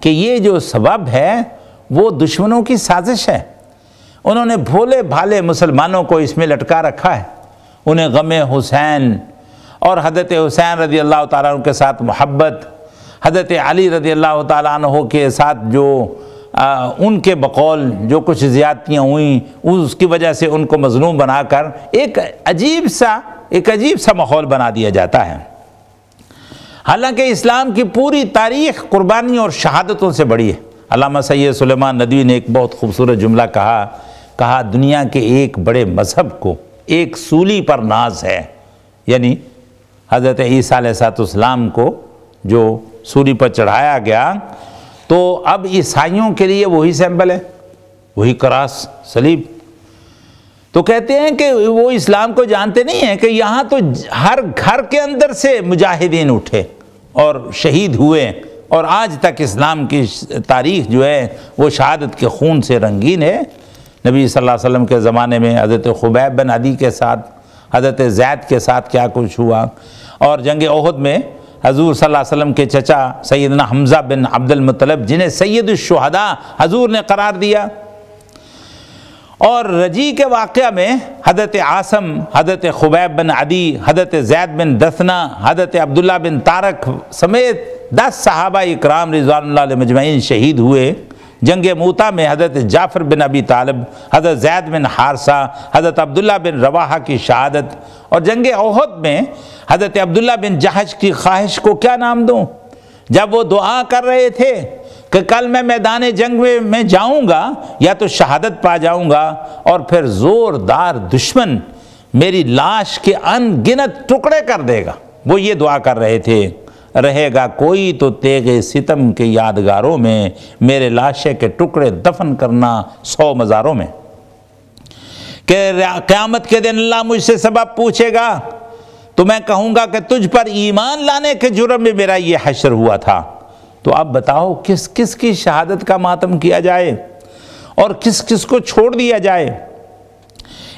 کہ یہ جو سبب ہے وہ دشمنوں کی سازش ہے۔ انہوں نے بھولے بھالے مسلمانوں کو اس میں لٹکا رکھا ہے، انہیں غم حسین اور حضرت حسین رضی اللہ تعالیٰ عنہ کے ساتھ محبت، حضرت علی رضی اللہ تعالیٰ عنہ کے ساتھ جو ان کے بقول جو کچھ زیادتیاں ہوئیں اس کی وجہ سے ان کو مظلوم بنا کر ایک عجیب سا ماحول بنا دیا جاتا ہے۔ حالانکہ اسلام کی پوری تاریخ قربانی اور شہادتوں سے بڑی ہے۔ علامہ سید سلیمان ندوی نے ایک بہت خوبصورت جملہ کہا دنیا کے ایک بڑے مذہب کو ایک سولی پر ناز ہے، یعنی حضرت عیسیٰ علیہ السلام کو جو سولی پر چڑھایا گیا، تو اب عیسائیوں کے لیے وہی سیمبل ہے، وہی کراس صلیب۔ تو کہتے ہیں کہ وہ اسلام کو جانتے نہیں ہیں کہ یہاں تو ہر گھر کے اندر سے مجاہدین اٹھے اور شہید ہوئے، اور آج تک اسلام کی تاریخ جو ہے وہ شہادت کے خون سے رنگین ہے۔ نبی صلی اللہ علیہ وسلم کے زمانے میں حضرت خبیب بن عدی کے ساتھ، حضرت زید کے ساتھ کیا کچھ ہوا، اور جنگ احد میں حضور صلی اللہ علیہ وسلم کے چچا سیدنا حمزہ بن عبد المطلب، جنہیں سید الشہداء حضور نے قرار دیا، اور رجی کے واقعہ میں حضرت عاصم، حضرت خبیب بن عدی، حضرت زید بن دثنہ، حضرت عبداللہ بن طارق سمیت 10 صحابہ اکرام رضوان اللہ علیہ مجمعین شہید ہوئے۔ جنگ موتا میں حضرت جعفر بن ابی طالب، حضرت زید بن حارثہ، حضرت عبداللہ بن رواحہ کی شہادت، اور جنگ احد میں حضرت عبداللہ بن جحش کی خواہش کو کیا نام دوں، جب وہ دعا کر رہے تھے کہ کل میں میدان جنگ میں جاؤں گا یا تو شہادت پا جاؤں گا، اور پھر زوردار دشمن میری لاش کے ان گنت ٹکڑے کر دے گا، وہ یہ دعا کر رہے تھے، رہے گا کوئی تو تیغ ستم کے یادگاروں میں، میرے لاشے کے ٹکڑے دفن کرنا 100 مزاروں میں، کہ قیامت کے دن اللہ مجھ سے سبب پوچھے گا تو میں کہوں گا کہ تجھ پر ایمان لانے کے جرم میں میرا یہ حشر ہوا تھا۔ تو اب بتاؤ کس کس کی شہادت کا ماتم کیا جائے اور کس کس کو چھوڑ دیا جائے؟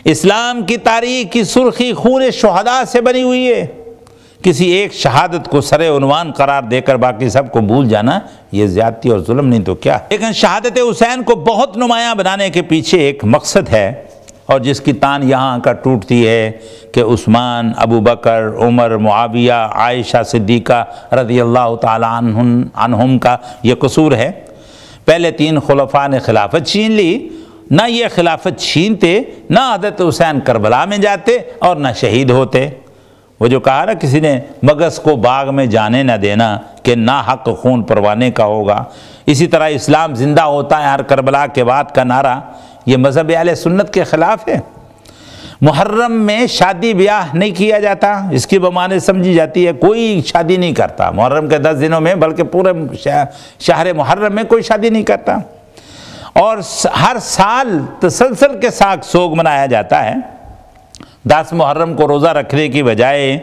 اسلام کی تاریخ کی سرخی خون شہداء سے بنی ہوئی ہے۔ کسی ایک شہادت کو سر عنوان قرار دے کر باقی سب کو بھول جانا، یہ زیادتی اور ظلم نہیں تو کیا ہے؟ لیکن شہادت حسین کو بہت نمایاں بنانے کے پیچھے ایک مقصد ہے، اور جس کی تان یہاں کا ٹوٹتی ہے کہ عثمان، ابو بکر، عمر، معاویہ، عائشہ صدیقہ رضی اللہ تعالیٰ عنہم کا یہ قصور ہے۔ پہلے 3 خلفاء نے خلافت چھین لی، نہ یہ خلافت چھینتے، نہ حضرت حسین کربلا میں جاتے اور نہ شہید ہوتے۔ وہ جو کہا نا کسی نے مگس کو باغ میں جانے نہ دینا کہ ناحق خون پروانے کا ہوگا، اسی طرح اسلام زندہ ہوتا ہے ہر کربلا کے بعد کا نعرہ یہ مذہب اہل سنت کے خلاف ہے۔ محرم میں شادی بیاہ نہیں کیا جاتا، اس کی بمانع سمجھی جاتی ہے، کوئی شادی نہیں کرتا محرم کے 10 دنوں میں، بلکہ پورے شہر محرم میں کوئی شادی نہیں کرتا، اور ہر سال تسلسل کے ساتھ سوگ منایا جاتا ہے۔ 10 محرم کو روزہ رکھنے کی بجائے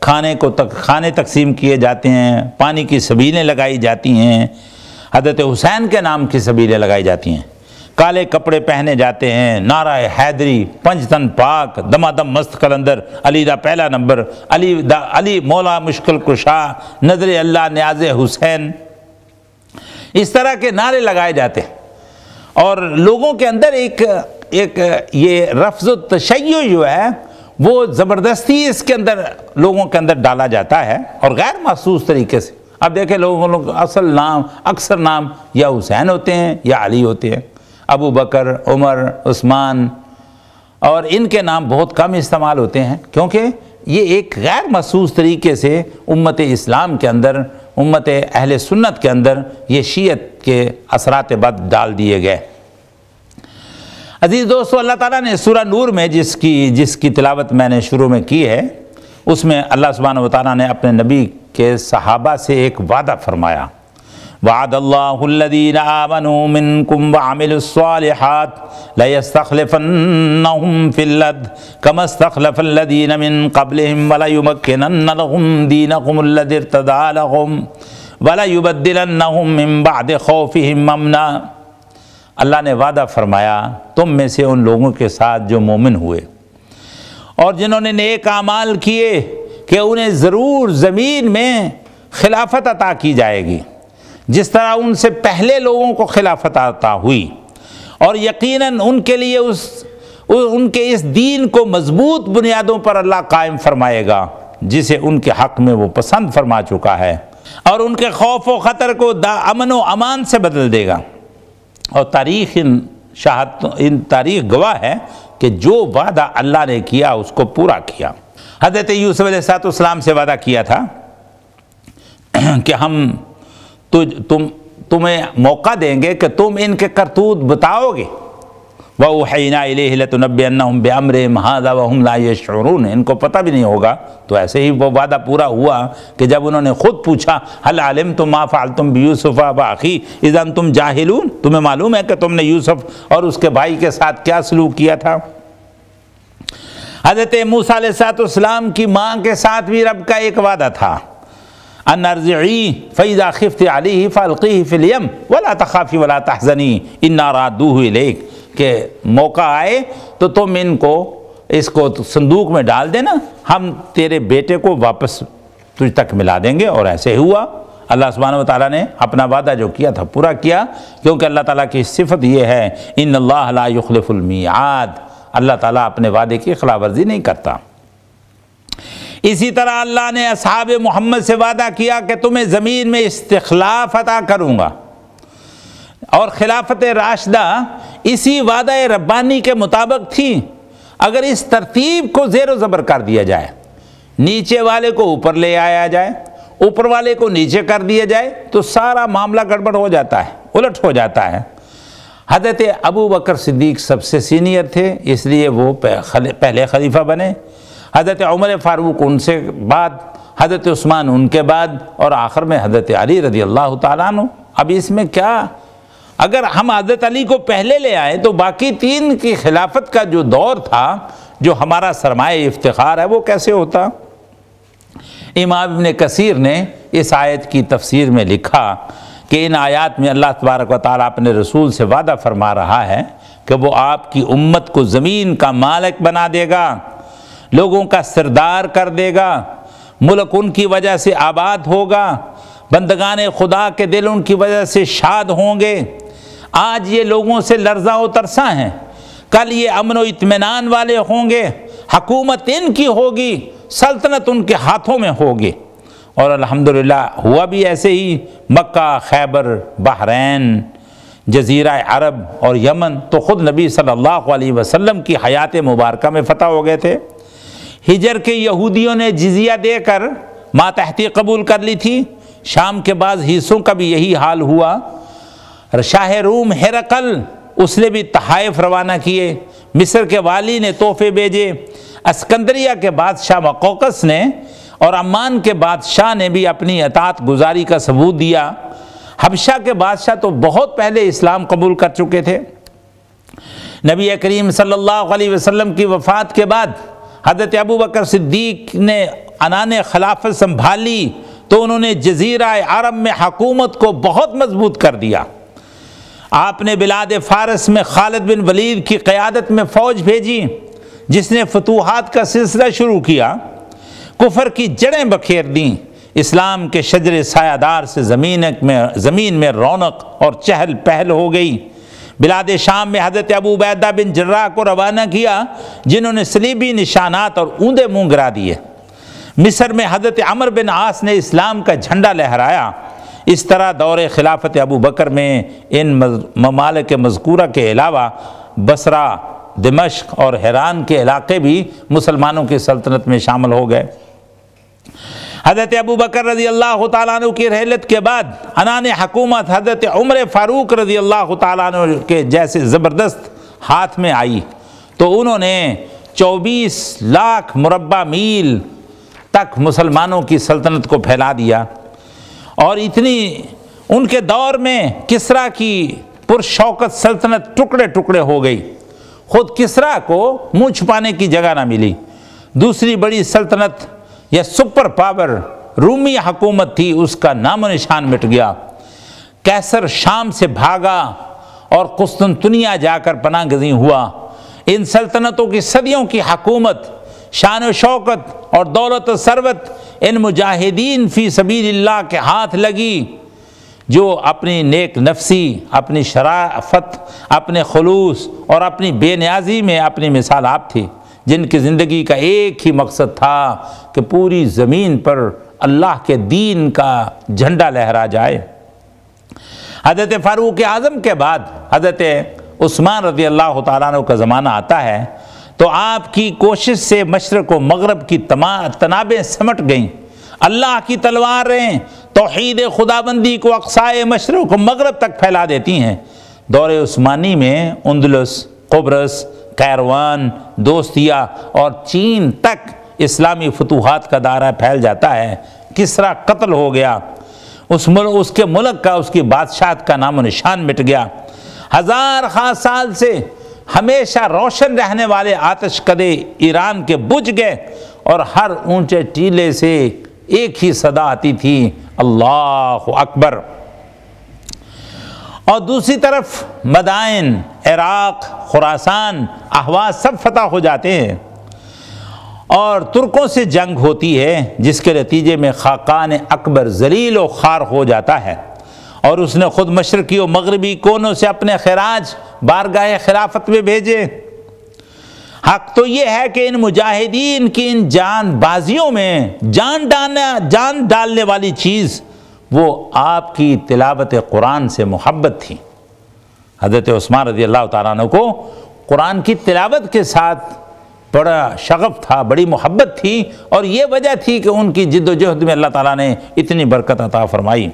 کھانے تقسیم کیے جاتے ہیں، پانی کی سبیلیں لگائی جاتی ہیں، حضرت حسین کے نام کی سبیلیں لگائی جاتی ہیں، کالے کپڑے پہنے جاتے ہیں، نعرہ حیدری، 5 تن پاک، دمادم مست قلندر، علی دا پہلا نمبر، علی مولا مشکل کشا، نظر اللہ نیاز حسین، اس طرح کے نعرے لگائے جاتے ہیں، اور لوگوں کے اندر ایک یہ رفض التشیع جو ہے وہ زبردستی اس کے اندر لوگوں کے اندر ڈالا جاتا ہے، اور غیر محسوس طریقے سے۔ اب دیکھیں لوگ اصل نام، اکثر نام یا حسین ہوتے ہیں یا علی ہوتے ہیں، ابو بکر، عمر، عثمان، اور ان کے نام بہت کم استعمال ہوتے ہیں، کیونکہ یہ ایک غیر محسوس طریقے سے امت اسلام کے اندر، امت اہل سنت کے اندر یہ شیعت کے اثرات بد ڈال دیے گئے۔ عزیز دوستو، اللہ تعالیٰ نے سورہ نور میں جس کی تلاوت میں نے شروع میں کی ہے، اس میں اللہ سبحانہ وتعالیٰ نے اپنے نبی کے صحابہ سے ایک وعدہ فرمایا، وعد اللہ الذین آمنوا منکم وعملوا الصالحات لیستخلفنہم فی الارض کما استخلف الذین من قبلہم ولیمکنن لہم دینہم الذی ارتضی لہم ولیبدلنہم من بعد خوفہم امنا۔ اللہ نے وعدہ فرمایا تم میں سے ان لوگوں کے ساتھ جو مومن ہوئے اور جنہوں نے نیک اعمال کیے کہ انہیں ضرور زمین میں خلافت عطا کی جائے گی، جس طرح ان سے پہلے لوگوں کو خلافت عطا ہوئی، اور یقیناً ان کے لیے ان کے اس دین کو مضبوط بنیادوں پر اللہ قائم فرمائے گا جسے ان کے حق میں وہ پسند فرما چکا ہے، اور ان کے خوف و خطر کو امن و امان سے بدل دے گا۔ اور تاریخ ان تاریخ گواہ ہے کہ جو وعدہ اللہ نے کیا اس کو پورا کیا۔ حضرت یوسف علیہ السلام سے وعدہ کیا تھا کہ ہم تمہیں موقع دیں گے کہ تم ان کے کرتوت بتاؤ گے۔ وَأُوحَيْنَا إِلَيْهِ لَتُنَبِّئَنَّهُم بِأَمْرِهِمْ هَٰذَا وَهُمْ لَا يَشْعُرُونَ، ان کو پتہ بھی نہیں ہوگا۔ تو ایسے ہی وہ وعدہ پورا ہوا کہ جب انہوں نے خود پوچھا هَلْ عَلِمْتُم مَّا فَعَلْتُم بِيُوسُفَ وَأَخِيهِ إِذْ أَنتُمْ جَاهِلُونَ، تمہیں معلوم ہے کہ تم نے یوسف اور اس کے بھائی کے ساتھ کیا سلوک کیا تھا۔ حضرت موسیٰ علیہ السلام کی ماں کے ساتھ بھی رب کا ایک وعدہ تھا، ان ارجعی فاذا خفت علیہ فالقیہ فی الیم ولا تخافی ولا تحزنی انا رادوہ الیک، کہ موقع آئے تو تم اس کو صندوق میں ڈال دینا، ہم تیرے بیٹے کو واپس تجھ تک ملا دیں گے۔ اور ایسے ہوا، اللہ سبحانہ وتعالیٰ نے اپنا وعدہ جو کیا تھا پورا کیا، کیونکہ اللہ تعالیٰ کی صفت یہ ہے ان اللہ لا یخلف المیعاد، اللہ تعالیٰ اپنے وعدے کی خلاف ورزی نہیں کرتا۔ اسی طرح اللہ نے اصحاب محمد سے وعدہ کیا کہ تمہیں زمین میں استخلاف عطا کروں گا، اور خلافت راشدہ اسی وعدہ ربانی کے مطابق تھی۔ اگر اس ترتیب کو زیر و زبر کر دیا جائے، نیچے والے کو اوپر لے آیا جائے، اوپر والے کو نیچے کر دیا جائے، تو سارا معاملہ گڑبڑ ہو جاتا ہے، الٹ ہو جاتا ہے۔ حضرت ابو بکر صدیق سب سے سینئر تھے، اس لیے وہ پہلے خلیفہ بنے، حضرت عمر فاروق ان سے بعد، حضرت عثمان ان کے بعد، اور آخر میں حضرت علی رضی اللہ تعالیٰ عنہ۔ اب اس میں کیا، اگر ہم حضرت علی کو پہلے لے آئیں تو باقی تین کی خلافت کا جو دور تھا، جو ہمارا سرمایہ افتخار ہے، وہ کیسے ہوتا؟ امام ابن کثیر نے اس آیت کی تفسیر میں لکھا کہ ان آیات میں اللہ تبارک و تعالیٰ اپنے رسول سے وعدہ فرما رہا ہے کہ وہ آپ کی امت کو زمین کا مالک بنا دے گا، لوگوں کا سردار کر دے گا، ملک ان کی وجہ سے آباد ہوگا، بندگان خدا کے دل ان کی وجہ سے شاد ہوں گے۔ آج یہ لوگوں سے لرزاں و ترساں ہیں، کل یہ امن و اطمینان والے ہوں گے، حکومت ان کی ہوگی، سلطنت ان کے ہاتھوں میں ہوگی۔ اور الحمدللہ ہوا بھی ایسے ہی، مکہ، خیبر، بحرین، جزیرہ عرب اور یمن تو خود نبی صلی اللہ علیہ وسلم کی حیات مبارکہ میں فتح ہو گئے تھے۔ ہجر کے یہودیوں نے جزیہ دے کر ماتحتی قبول کر لی تھی، شام کے بعض حصوں کا بھی یہی حال ہوا۔ شاہ روم ہرقل، اس نے بھی تحائف روانہ کیے، مصر کے والی نے تحفے بھیجے، اسکندریہ کے بادشاہ مقوقس نے اور عمان کے بادشاہ نے بھی اپنی اطاعت گزاری کا ثبوت دیا۔ حبشہ کے بادشاہ تو بہت پہلے اسلام قبول کر چکے تھے۔ نبی کریم صلی اللہ علیہ وسلم کی وفات کے بعد حضرت ابو بکر صدیق نے عنان خلافت سنبھالی تو انہوں نے جزیرہ عرب میں حکومت کو بہت مضبوط کر دیا۔ آپ نے بلاد فارس میں خالد بن ولید کی قیادت میں فوج بھیجی، جس نے فتوحات کا سلسلہ شروع کیا، کفر کی جڑیں بکھیر دیں، اسلام کے شجر سایہ دار سے زمین میں رونق اور چہل پہل ہو گئی۔ بلاد شام میں حضرت ابو عبیدہ بن جراح کو روانہ کیا، جنہوں نے صلیبی نشانات اور اوندا منہ گرا دیے۔ مصر میں حضرت عمر بن عاص نے اسلام کا جھنڈا لہرایا۔ اس طرح دور خلافت ابو بکر میں ان ممالک مذکورہ کے علاوہ بصرہ، دمشق اور حران کے علاقے بھی مسلمانوں کی سلطنت میں شامل ہو گئے۔ حضرت ابو بکر رضی اللہ تعالیٰ عنہ کی رحلت کے بعد عنان حکومت حضرت عمر فاروق رضی اللہ تعالیٰ عنہ کے جیسے زبردست ہاتھ میں آئی تو انہوں نے 24 لاکھ مربع میل تک مسلمانوں کی سلطنت کو پھیلا دیا، اور ان کے دور میں کسریٰ کی پرشوکت سلطنت ٹکڑے ٹکڑے ہو گئی۔ خود کسریٰ کو منہ چھپانے کی جگہ نہ ملی۔ دوسری بڑی سلطنت یا سپر پاور رومی حکومت تھی، اس کا نام و نشان مٹ گیا۔ قیصر شام سے بھاگا اور قسطنطنیہ جا کر پناہ گزین ہوا۔ ان سلطنتوں کی صدیوں کی حکومت، شان و شوکت اور دولت و ثروت ان مجاہدین فی سبیل اللہ کے ہاتھ لگی، جو اپنی نیک نفسی، اپنی شرافت، اپنے خلوص اور اپنی بے نیازی میں اپنی مثال آپ تھی، جن کی زندگی کا ایک ہی مقصد تھا کہ پوری زمین پر اللہ کے دین کا جھنڈا لہرا جائے۔ حضرت فاروق اعظم کے بعد حضرت عثمان رضی اللہ تعالیٰ عنہ کا زمانہ آتا ہے تو آپ کی کوشش سے مشرق و مغرب کی تنابیں سمٹ گئیں، اللہ کی تلواریں توحید خدابندی کو اقصائے مشرق و مغرب تک پھیلا دیتی ہیں۔ دور عثمانی میں اندلس، قبرص، قیروان، دوستیہ اور چین تک اسلامی فتوحات کا دائرہ پھیل جاتا ہے۔ کسریٰ قتل ہو گیا، اس کے ملک کا، اس کی بادشاہت کا نام و نشان مٹ گیا۔ ہزار خواہ سال سے ہمیشہ روشن رہنے والے آتش کدے ایران کے بجھ گئے اور ہر اونچے ٹیلے سے ایک ہی صدا آتی تھی، اللہ اکبر۔ اور دوسری طرف مدائن، عراق، خراسان، احواز سب فتح ہو جاتے ہیں اور ترکوں سے جنگ ہوتی ہے، جس کے نتیجے میں خاقان اکبر ذلیل و خوار ہو جاتا ہے اور اس نے خود مشرقی و مغربی کونوں سے اپنے خراج بارگاہ خلافت میں بھیجے۔ حق تو یہ ہے کہ ان مجاہدین کی ان جان بازیوں میں جان ڈالنے والی چیز وہ آپ کی تلاوت قرآن سے محبت تھی۔ حضرت عثمان رضی اللہ تعالیٰ عنہ کو قرآن کی تلاوت کے ساتھ بڑا شغف تھا، بڑی محبت تھی، اور یہ وجہ تھی کہ ان کی جد و جہد میں اللہ تعالیٰ نے اتنی برکت عطا فرمائی۔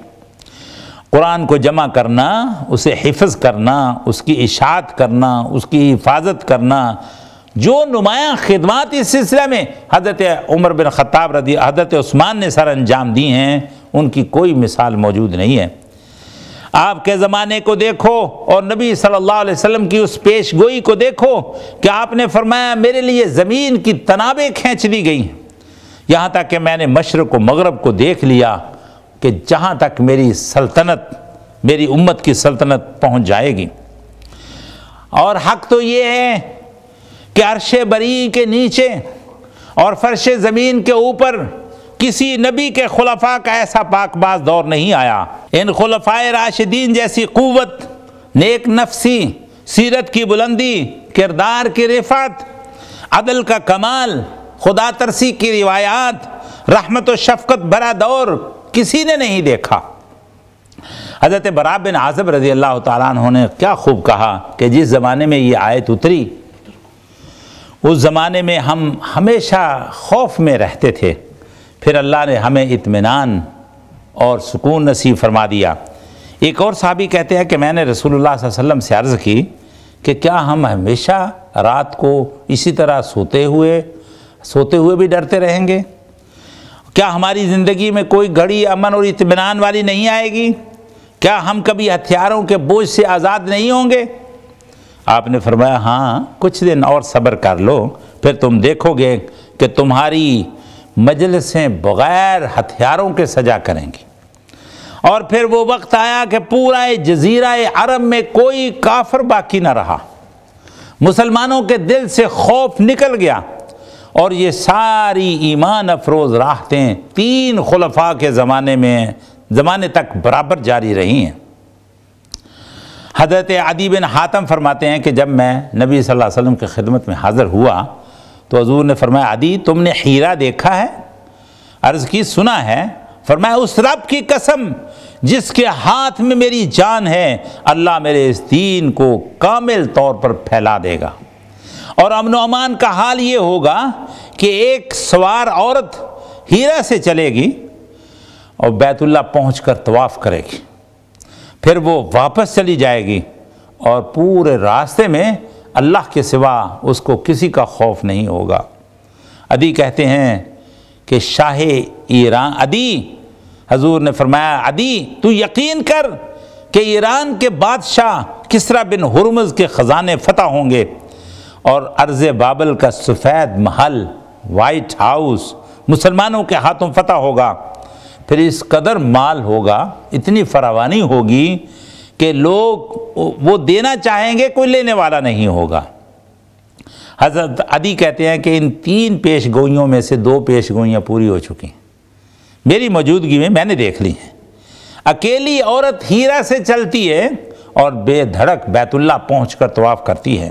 قرآن کو جمع کرنا، اسے حفظ کرنا، اس کی اشاعت کرنا، اس کی حفاظت کرنا، جو نمایاں خدمات اس سلسلے میں حضرت عمر بن خطاب حضرت عثمان نے سر انجام دی ہیں، ان کی کوئی مثال موجود نہیں ہے۔ آپ کے زمانے کو دیکھو اور نبی صلی اللہ علیہ وسلم کی اس پیش گوئی کو دیکھو کہ آپ نے فرمایا میرے لیے زمین کی تنابیں کھینچ لی گئی، یہاں تک کہ میں نے مشرق و مغرب کو دیکھ لیا کہ جہاں تک میری سلطنت، میری امت کی سلطنت پہنچ جائے گی۔ اور حق تو یہ ہے کہ عرش بری کے نیچے اور فرش زمین کے اوپر کسی نبی کے خلفاء کا ایسا پاک باز دور نہیں آیا۔ ان خلفائے راشدین جیسی قوت، نیک نفسی، سیرت کی بلندی، کردار کی رفعت، عدل کا کمال، خدا ترسی کی روایات، رحمت و شفقت بھرا دور کسی نے نہیں دیکھا۔ حضرت براء بن عازب رضی اللہ تعالیٰ عنہ نے کیا خوب کہا کہ جس زمانے میں یہ آیت اتری اس زمانے میں ہم ہمیشہ خوف میں رہتے تھے، پھر اللہ نے ہمیں اطمینان اور سکون نصیب فرما دیا۔ ایک اور صحابی کہتے ہیں کہ میں نے رسول اللہ صلی اللہ علیہ وسلم سے عرض کی کہ کیا ہم ہمیشہ رات کو اسی طرح سوتے ہوئے بھی ڈرتے رہیں گے؟ کیا ہماری زندگی میں کوئی گھڑی امن اور اطمینان والی نہیں آئے گی؟ کیا ہم کبھی ہتھیاروں کے بوجھ سے آزاد نہیں ہوں گے؟ آپ نے فرمایا ہاں، کچھ دن اور صبر کر لو، پھر تم دیکھو گے کہ تمہاری مجلسیں بغیر ہتھیاروں کے سجا کریں گی۔ اور پھر وہ وقت آیا کہ پورا جزیرہ عرب میں کوئی کافر باقی نہ رہا، مسلمانوں کے دل سے خوف نکل گیا، اور یہ ساری ایمان افروز راحتیں 3 خلفاء کے زمانے تک برابر جاری رہی ہیں۔ حضرت عدی بن حاتم فرماتے ہیں کہ جب میں نبی صلی اللہ علیہ وسلم کی خدمت میں حاضر ہوا تو حضور نے فرمایا عدی تم نے ہیرا دیکھا ہے؟ عرض کی سنا ہے۔ فرمایا اس رب کی قسم جس کے ہاتھ میں میری جان ہے، اللہ میرے اس دین کو کامل طور پر پھیلا دے گا، اور امن و امان کا حال یہ ہوگا کہ ایک سوار عورت ہیرا سے چلے گی اور بیت اللہ پہنچ کر طواف کرے گی، پھر وہ واپس چلی جائے گی اور پورے راستے میں اللہ کے سوا اس کو کسی کا خوف نہیں ہوگا۔ عدی کہتے ہیں کہ شاہ ایران حضور نے فرمایا عدی تو یقین کر کہ ایران کے بادشاہ کسریٰ بن ہرمز کے خزانے فتح ہوں گے اور ارض بابل کا سفید محل، وائٹ ہاؤس مسلمانوں کے ہاتھوں فتح ہوگا، پھر اس قدر مال ہوگا، اتنی فراوانی ہوگی کہ لوگ وہ دینا چاہیں گے، کوئی لینے والا نہیں ہوگا۔ حضرت عدی کہتے ہیں کہ ان 3 پیش گوئیوں میں سے 2 پیش گوئیاں پوری ہو چکی ہیں، میری موجودگی میں نے دیکھ لی ہیں۔ اکیلی عورت ہیرا سے چلتی ہے اور بے دھڑک بیت اللہ پہنچ کر طواف کرتی ہے،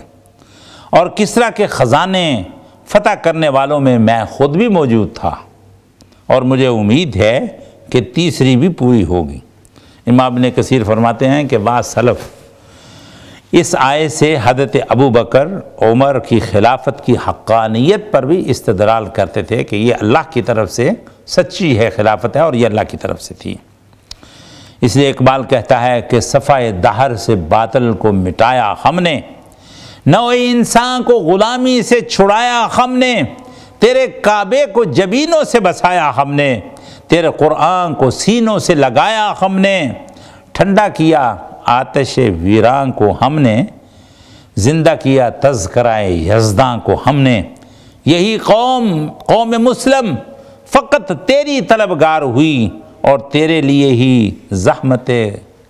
اور کسریٰ کے خزانے فتح کرنے والوں میں میں خود بھی موجود تھا، اور مجھے امید ہے کہ تیسری بھی پوری ہوگی۔ امام ابن کثیر فرماتے ہیں کہ بعض سلف اس آیت سے حضرت ابو بکر عمر کی خلافت کی حقانیت پر بھی استدلال کرتے تھے کہ یہ اللہ کی طرف سے سچی ہے خلافت ہے اور یہ اللہ کی طرف سے تھی۔ اس لیے اقبال کہتا ہے کہ صفائے دہر سے باطل کو مٹایا ہم نے، نوع انسان کو غلامی سے چھڑایا ہم نے، تیرے کعبے کو جبینوں سے بسایا ہم نے، تیرے قرآن کو سینوں سے لگایا ہم نے، ٹھنڈا کیا آتش ویران کو ہم نے، زندہ کیا تذکرہ یزداں کو ہم نے، یہی قوم مسلم فقط تیری طلبگار ہوئی اور تیرے لیے ہی زحمت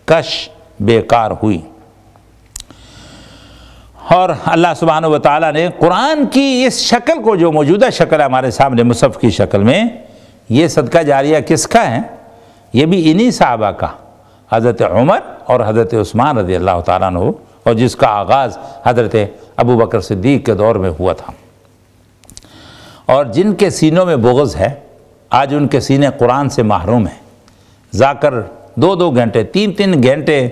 کش بیکار ہوئی۔ اور اللہ سبحانہ و تعالیٰ نے قرآن کی اس شکل کو، جو موجودہ شکل ہے ہمارے سامنے مصحف کی شکل میں، یہ صدقہ جاریہ کس کا ہے؟ یہ بھی انہی صحابہ کا، حضرت عمر اور حضرت عثمان رضی اللہ تعالیٰ عنہ، اور جس کا آغاز حضرت ابو بکر صدیق کے دور میں ہوا تھا۔ اور جن کے سینوں میں بغض ہے، آج ان کے سینے قرآن سے محروم ہیں، جا کر 2 گھنٹے 3 گھنٹے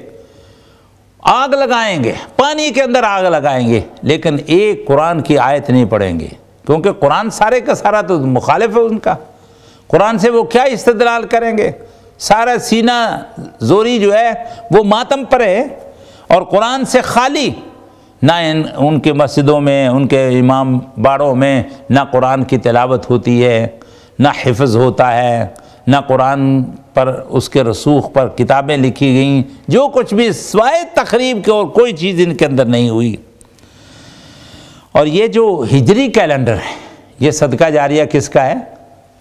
آگ لگائیں گے، پانی کے اندر آگ لگائیں گے، لیکن ایک قرآن کی آیت نہیں پڑھیں گے، کیونکہ قرآن سارے کا سارا تو مخالف ہے ان کا۔ قرآن سے وہ کیا استدلال کریں گے؟ سارا سینہ زوری جو ہے وہ ماتم پر ہے اور قرآن سے خالی، نہ ان کے مسجدوں میں، ان کے امام باڑوں میں نہ قرآن کی تلاوت ہوتی ہے، نہ حفظ ہوتا ہے، نہ قرآن پر اس کے رسوخ پر کتابیں لکھی گئیں، جو کچھ بھی سوائے تقریب کے اور کوئی چیز ان کے اندر نہیں ہوئی۔ اور یہ جو ہجری کیلنڈر ہے، یہ صدقہ جاریہ کس کا ہے؟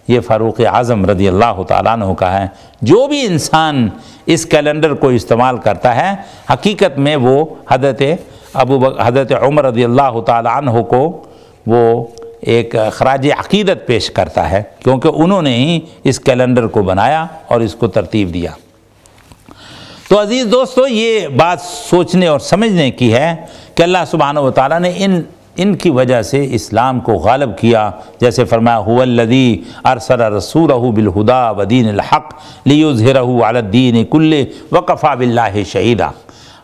یہ فاروق اعظم رضی اللہ تعالیٰ عنہ کا ہے۔ جو بھی انسان اس کیلنڈر کو استعمال کرتا ہے، حقیقت میں وہ حضرت عمر رضی اللہ تعالیٰ عنہ کو وہ ایک خراج عقیدت پیش کرتا ہے، کیونکہ انہوں نے ہی اس کیلنڈر کو بنایا اور اس کو ترتیب دیا۔ تو عزیز دوستو، یہ بات سوچنے اور سمجھنے کی ہے کہ اللہ سبحانہ و تعالیٰ نے ان کی وجہ سے اسلام کو غالب کیا، جیسے فرمایا هو الذی ارسل رسولہ بالہدی ودین الحق لیظہرہ علی الدین کلہ وکفی باللہ شہیدا۔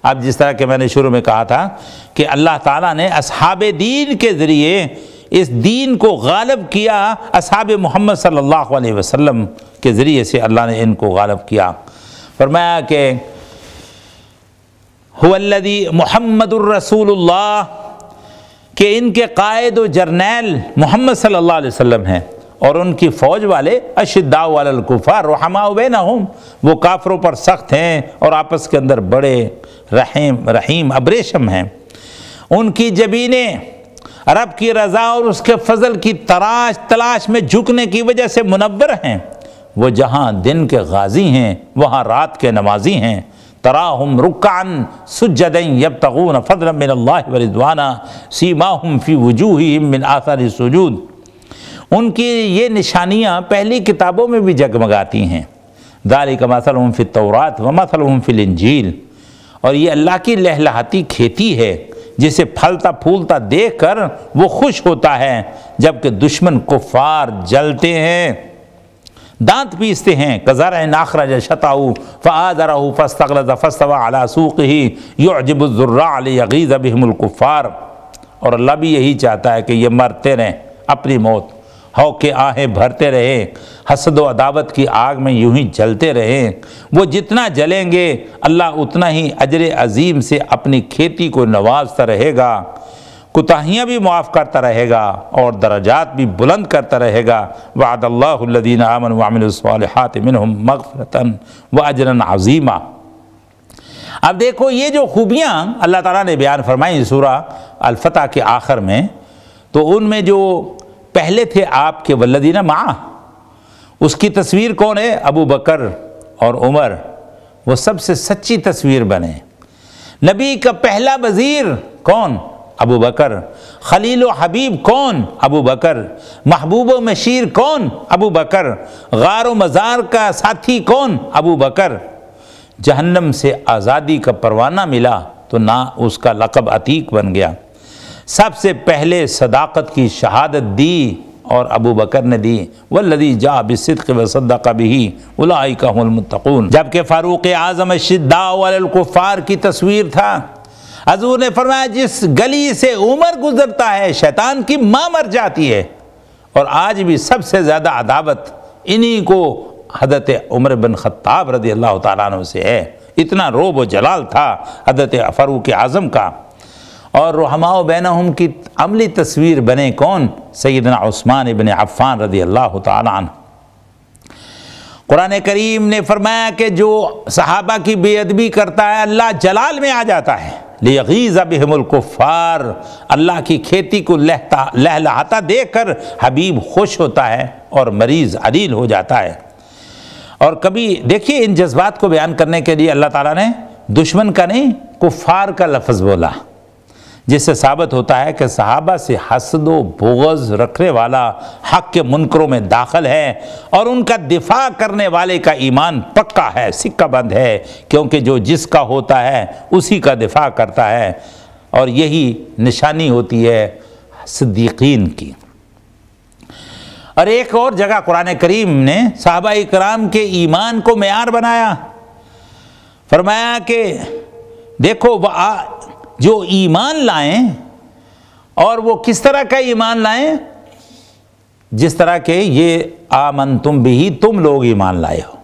اب جس طرح کہ میں نے شروع میں کہا تھا کہ اللہ تعالیٰ نے اصحاب دین کے ذریعے اس دین کو غالب کیا، اصحاب محمد صلی اللہ علیہ وسلم کے ذریعے سے اللہ نے ان کو غالب کیا۔ فرمایا کہ هو الذی محمد الرسول اللہ، کہ ان کے قائد و جرنیل محمد صلی اللہ علیہ وسلم ہیں، اور ان کی فوج والے اشداء علی الکفار رحماء بینہم، وہ کافروں پر سخت ہیں اور آپس کے اندر بڑے رحیم ابریشم ہیں۔ ان کی جبینیں رب کی رضا اور اس کے فضل کی تلاش میں جھکنے کی وجہ سے منور ہیں۔ وہ جہاں دن کے غازی ہیں وہاں رات کے نمازی ہیں۔ تراہم رکعن سجدن یبتغون فضلا من اللہ ورضوانا سیماہم فی وجوہہم من آثار السجود۔ ان کی یہ نشانیاں پہلی کتابوں میں بھی جگمگاتی ہیں۔ ذالک مثلہم فی التوراۃ ومثلہم فی الانجیل۔ اور یہ اللہ کی لہلہاتی کھیتی ہے جسے پھلتا پھولتا دیکھ کر وہ خوش ہوتا ہے، جبکہ دشمن کفار جلتے ہیں، دانت پیستے ہیں۔ کزرع اخرج شطأہ فآزرہ فاستغلظ فاستوى علی سوقہ یعجب الزراع لیغیظ بہم الکفار۔ اور اللہ بھی یہی چاہتا ہے کہ یہ مرتے رہیں اپنی موت، ہو کے آہیں بھرتے رہیں، حسد و عداوت کی آگ میں یوں ہی جلتے رہیں۔ وہ جتنا جلیں گے اللہ اتنا ہی اجر عظیم سے اپنی کھیتی کو نوازتا رہے گا، کوتاہیاں بھی معاف کرتا رہے گا اور درجات بھی بلند کرتا رہے گا۔ وعد اللہ الذین آمنوا وعملوا الصالحات منہم مغفرۃ واجرا عظیما۔ اب دیکھو یہ جو خوبیاں اللہ تعالیٰ نے بیان فرمائی سورہ الفتح کے آخر میں، تو ان میں جو پہلے تھے آپ کے والذین معہ، اس کی تصویر کون ہے؟ ابو بکر اور عمر، وہ سب سے سچی تصویر بنے۔ نبی کا پہلا وزیر کون؟ ابو بکر۔ خلیل و حبیب کون؟ ابو بکر۔ محبوب و مشیر کون؟ ابو بکر۔ غار و مزار کا ساتھی کون؟ ابو بکر۔ جہنم سے آزادی کا پروانہ ملا تو نہ اس کا لقب عتیق بن گیا۔ سب سے پہلے صداقت کی شہادت دی اور ابو بکر نے دی، والذی جاء بالصدق وصدق بہ اولئک هم المتقون۔ جبکہ فاروق اعظم الشداء علی الکفار کی تصویر تھا۔ حضور نے فرمایا جس گلی سے عمر گزرتا ہے شیطان کی ماں مر جاتی ہے، اور آج بھی سب سے زیادہ عداوت انہی کو حضرت عمر بن خطاب رضی اللہ تعالیٰ عنہ سے ہے۔ اتنا روب و جلال تھا حضرت فاروق اعظم کا۔ اور رحماء بینہم کی عملی تصویر بنے کون؟ سیدنا عثمان ابن عفان رضی اللہ تعالیٰ عنہ۔ قرآن کریم نے فرمایا کہ جو صحابہ کی بے ادبی کرتا ہے اللہ جلال میں آ جاتا ہے، لیغیظ بہم الکفار، اللہ کی کھیتی کو لہلہاتا دیکھ کر حبیب خوش ہوتا ہے اور مریض علیل ہو جاتا ہے۔ اور کبھی دیکھیے ان جذبات کو بیان کرنے کے لیے اللہ تعالیٰ نے دشمن کا نہیں کفار کا لفظ بولا، جس سے ثابت ہوتا ہے کہ صحابہ سے حسد و بغض رکھنے والا حق کے منکروں میں داخل ہے، اور ان کا دفاع کرنے والے کا ایمان پکا ہے، سکہ بند ہے، کیونکہ جو جس کا ہوتا ہے اسی کا دفاع کرتا ہے، اور یہی نشانی ہوتی ہے صدیقین کی۔ اور ایک اور جگہ قرآن کریم نے صحابہ اکرام کے ایمان کو معیار بنایا، فرمایا کہ دیکھو جو ایمان لائیں، اور وہ کس طرح کا ایمان لائیں؟ جس طرح کہ یہ آمنتم بھی تم لوگ ایمان لائے ہو،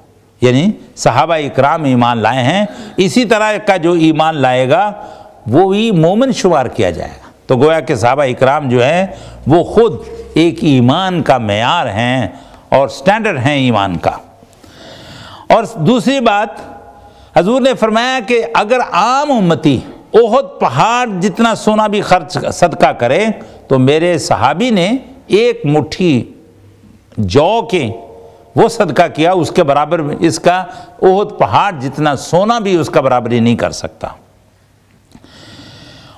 یعنی صحابہ اکرام ایمان لائے ہیں، اسی طرح کا جو ایمان لائے گا وہ بھی مومن شمار کیا جائے گا۔ تو گویا کہ صحابہ اکرام جو ہیں وہ خود ایک ایمان کا معیار ہیں اور سٹینڈرڈ ہیں ایمان کا۔ اور دوسری بات حضور نے فرمایا کہ اگر عام امتی احد پہاڑ جتنا سونا بھی خرچ صدقہ کرے تو میرے صحابی نے ایک مٹھی جو کے وہ صدقہ کیا، اس کے برابر اس کا احد پہاڑ جتنا سونا بھی اس کا برابری نہیں کر سکتا۔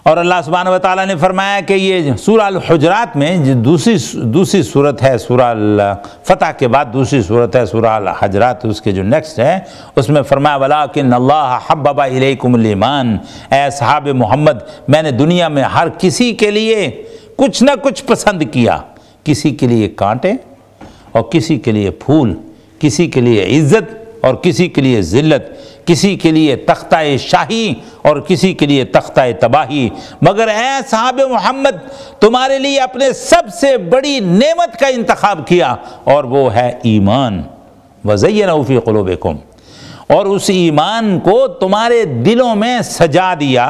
اور اللہ سبحانہ و تعالیٰ نے فرمایا کہ یہ سورہ الحجرات میں جو دوسری صورت ہے، سورہ الفتح کے بعد دوسری صورت ہے سورہ الحجرات، اس کے جو نیکسٹ ہے اس میں فرمایا وَلَٰكِنَّ اللَّهَ حَبَّبَ إِلَيْكُمُ الْإِيمَانَ، اے صحاب محمد میں نے دنیا میں ہر کسی کے لیے کچھ نہ کچھ پسند کیا، کسی کے لیے کانٹے اور کسی کے لیے پھول، کسی کے لیے عزت اور کسی کے لیے ذلت، کسی کے لیے تختہ شاہی اور کسی کے لیے تختہ تباہی، مگر اے صحاب محمد تمہارے لیے اپنے سب سے بڑی نعمت کا انتخاب کیا، اور وہ ہے ایمان۔ وَزَيَّنَهُ فِي قُلُوبِكُمْ، اور اس ایمان کو تمہارے دلوں میں سجا دیا،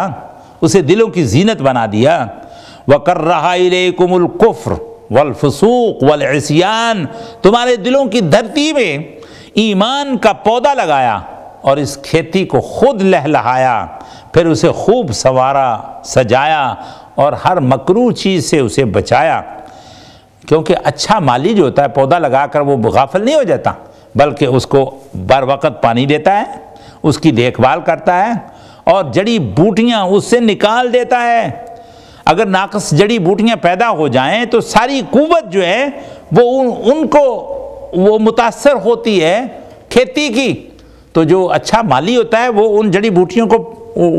اسے دلوں کی زینت بنا دیا۔ وَكَرَّهَ إِلَيْكُمُ الْكُفْرَ وَالْفُسُوقَ وَالْعِصْيَانَ، تمہارے دلوں کی دھرتی میں ایمان کا پودا لگایا اور اس کھیتی کو خود لہلہایا، پھر اسے خوب سنوارا سجایا اور ہر مکروہ چیز سے اسے بچایا، کیونکہ اچھا مالی جو ہوتا ہے پودا لگا کر وہ غافل نہیں ہو جاتا، بلکہ اس کو بر وقت پانی دیتا ہے، اس کی دیکھ بھال کرتا ہے اور جڑی بوٹیاں اس سے نکال دیتا ہے۔ اگر ناقص جڑی بوٹیاں پیدا ہو جائیں تو ساری قوت جو ہے وہ ان کو وہ متاثر ہوتی ہے کھیتی کی، تو جو اچھا مالی ہوتا ہے وہ ان جڑی بوٹیوں کو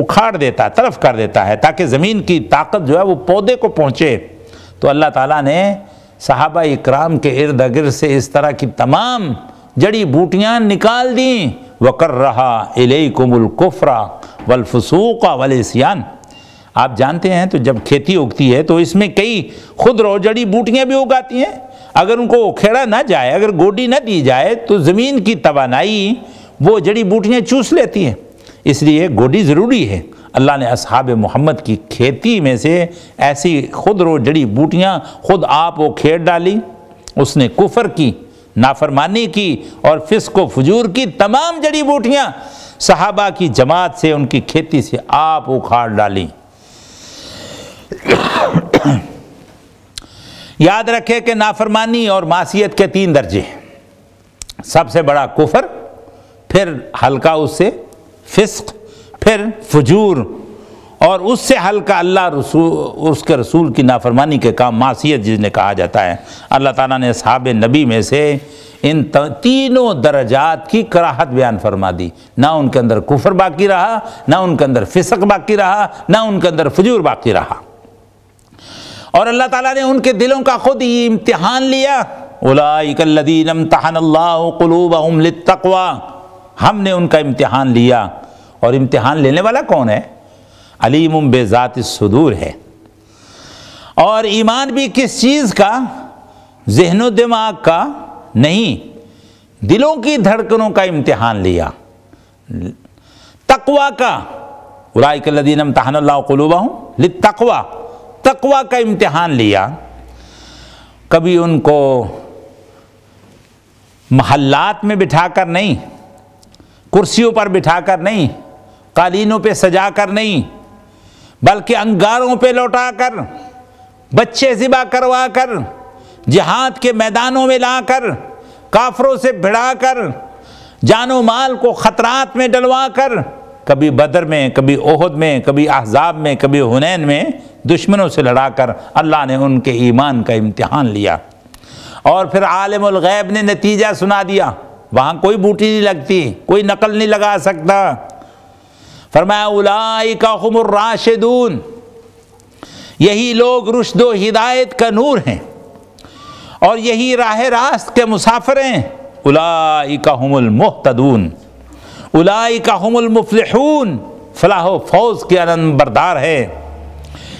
اکھاڑ دیتا ہے، طرف کر دیتا ہے، تاکہ زمین کی طاقت جو ہے وہ پودے کو پہنچے۔ تو اللہ تعالیٰ نے صحابہ اکرام کے ارد گرد سے اس طرح کی تمام جڑی بوٹیاں نکال دیں۔ وَكَرَّهَ إِلَيْكُمُ الْكُفْرَ وَالْفُسُوقَ وَالْعِصْيَانَ، آپ جانتے ہیں تو جب کھیتی اگتی ہے تو اس میں کئی خضر جڑی بوٹیاں بھی اگاتی ہیں، اگر ان کو کھیڑا نہ جائے، اگر گوڈی نہ دی جائے تو زمین کی توانائی وہ جڑی بوٹیاں چوس لیتی ہیں، اس لیے گوڈی ضروری ہے۔ اللہ نے اصحاب محمد کی کھیتی میں سے ایسی خضر و جڑی بوٹیاں خود آپ وہ کھیڑ ڈالی، اس نے کفر کی، نافرمانی کی اور فسق و فجور کی تمام جڑی بوٹیاں صحابہ کی جماعت سے ان کی کھیتی سے آپ اکھاڑ ڈالی۔ یاد رکھے کہ نافرمانی اور معصیت کے 3 درجے، سب سے بڑا کفر، پھر ہلکا اس سے فسق، پھر فجور، اور اس سے ہلکا اللہ رسول اس کے رسول کی نافرمانی کے کام، معصیت جس نے کہا جاتا ہے۔ اللہ تعالیٰ نے اصحاب نبی میں سے ان تینوں درجات کی کراہت بیان فرما دی، نہ ان کے اندر کفر باقی رہا، نہ ان کے اندر فسق باقی رہا، نہ ان کے اندر فجور باقی رہا۔ اور اللہ تعالیٰ نے ان کے دلوں کا خود ہی امتحان لیا. اولئک الذین امتحن اللہ قلوبہم للتقوی، ہم نے ان کا امتحان لیا. اور امتحان لینے والا کون ہے؟ علیم بذات الصدور ہے. اور ایمان بھی کس چیز کا؟ ذہن و دماغ کا نہیں، دلوں کی دھڑکنوں کا امتحان لیا، تقوی کا. اولئک الذین امتحن اللہ قلوبہم للتقوی، تقوی کا امتحان لیا. کبھی ان کو محلات میں بٹھا کر نہیں، کرسیوں پر بٹھا کر نہیں، قالینوں پہ سجا کر نہیں، بلکہ انگاروں پہ لوٹا کر، بچے ذبح کروا کر، جہاد کے میدانوں میں لا کر، کافروں سے بھڑا کر، جان و مال کو خطرات میں ڈلوا کر، کبھی بدر میں، کبھی احد میں، کبھی احزاب میں، کبھی حنین میں دشمنوں سے لڑا کر اللہ نے ان کے ایمان کا امتحان لیا. اور پھر عالم الغیب نے نتیجہ سنا دیا. وہاں کوئی بوٹی نہیں لگتی، کوئی نقل نہیں لگا سکتا. فرمایا اولئک ھم الراشدون، یہی لوگ رشد و ہدایت کا نور ہیں اور یہی راہ راست کے مسافر ہیں. اولئک ھم المہتدون، اولئک ھم المفلحون، فلاح و فوز کے علمبردار ہے،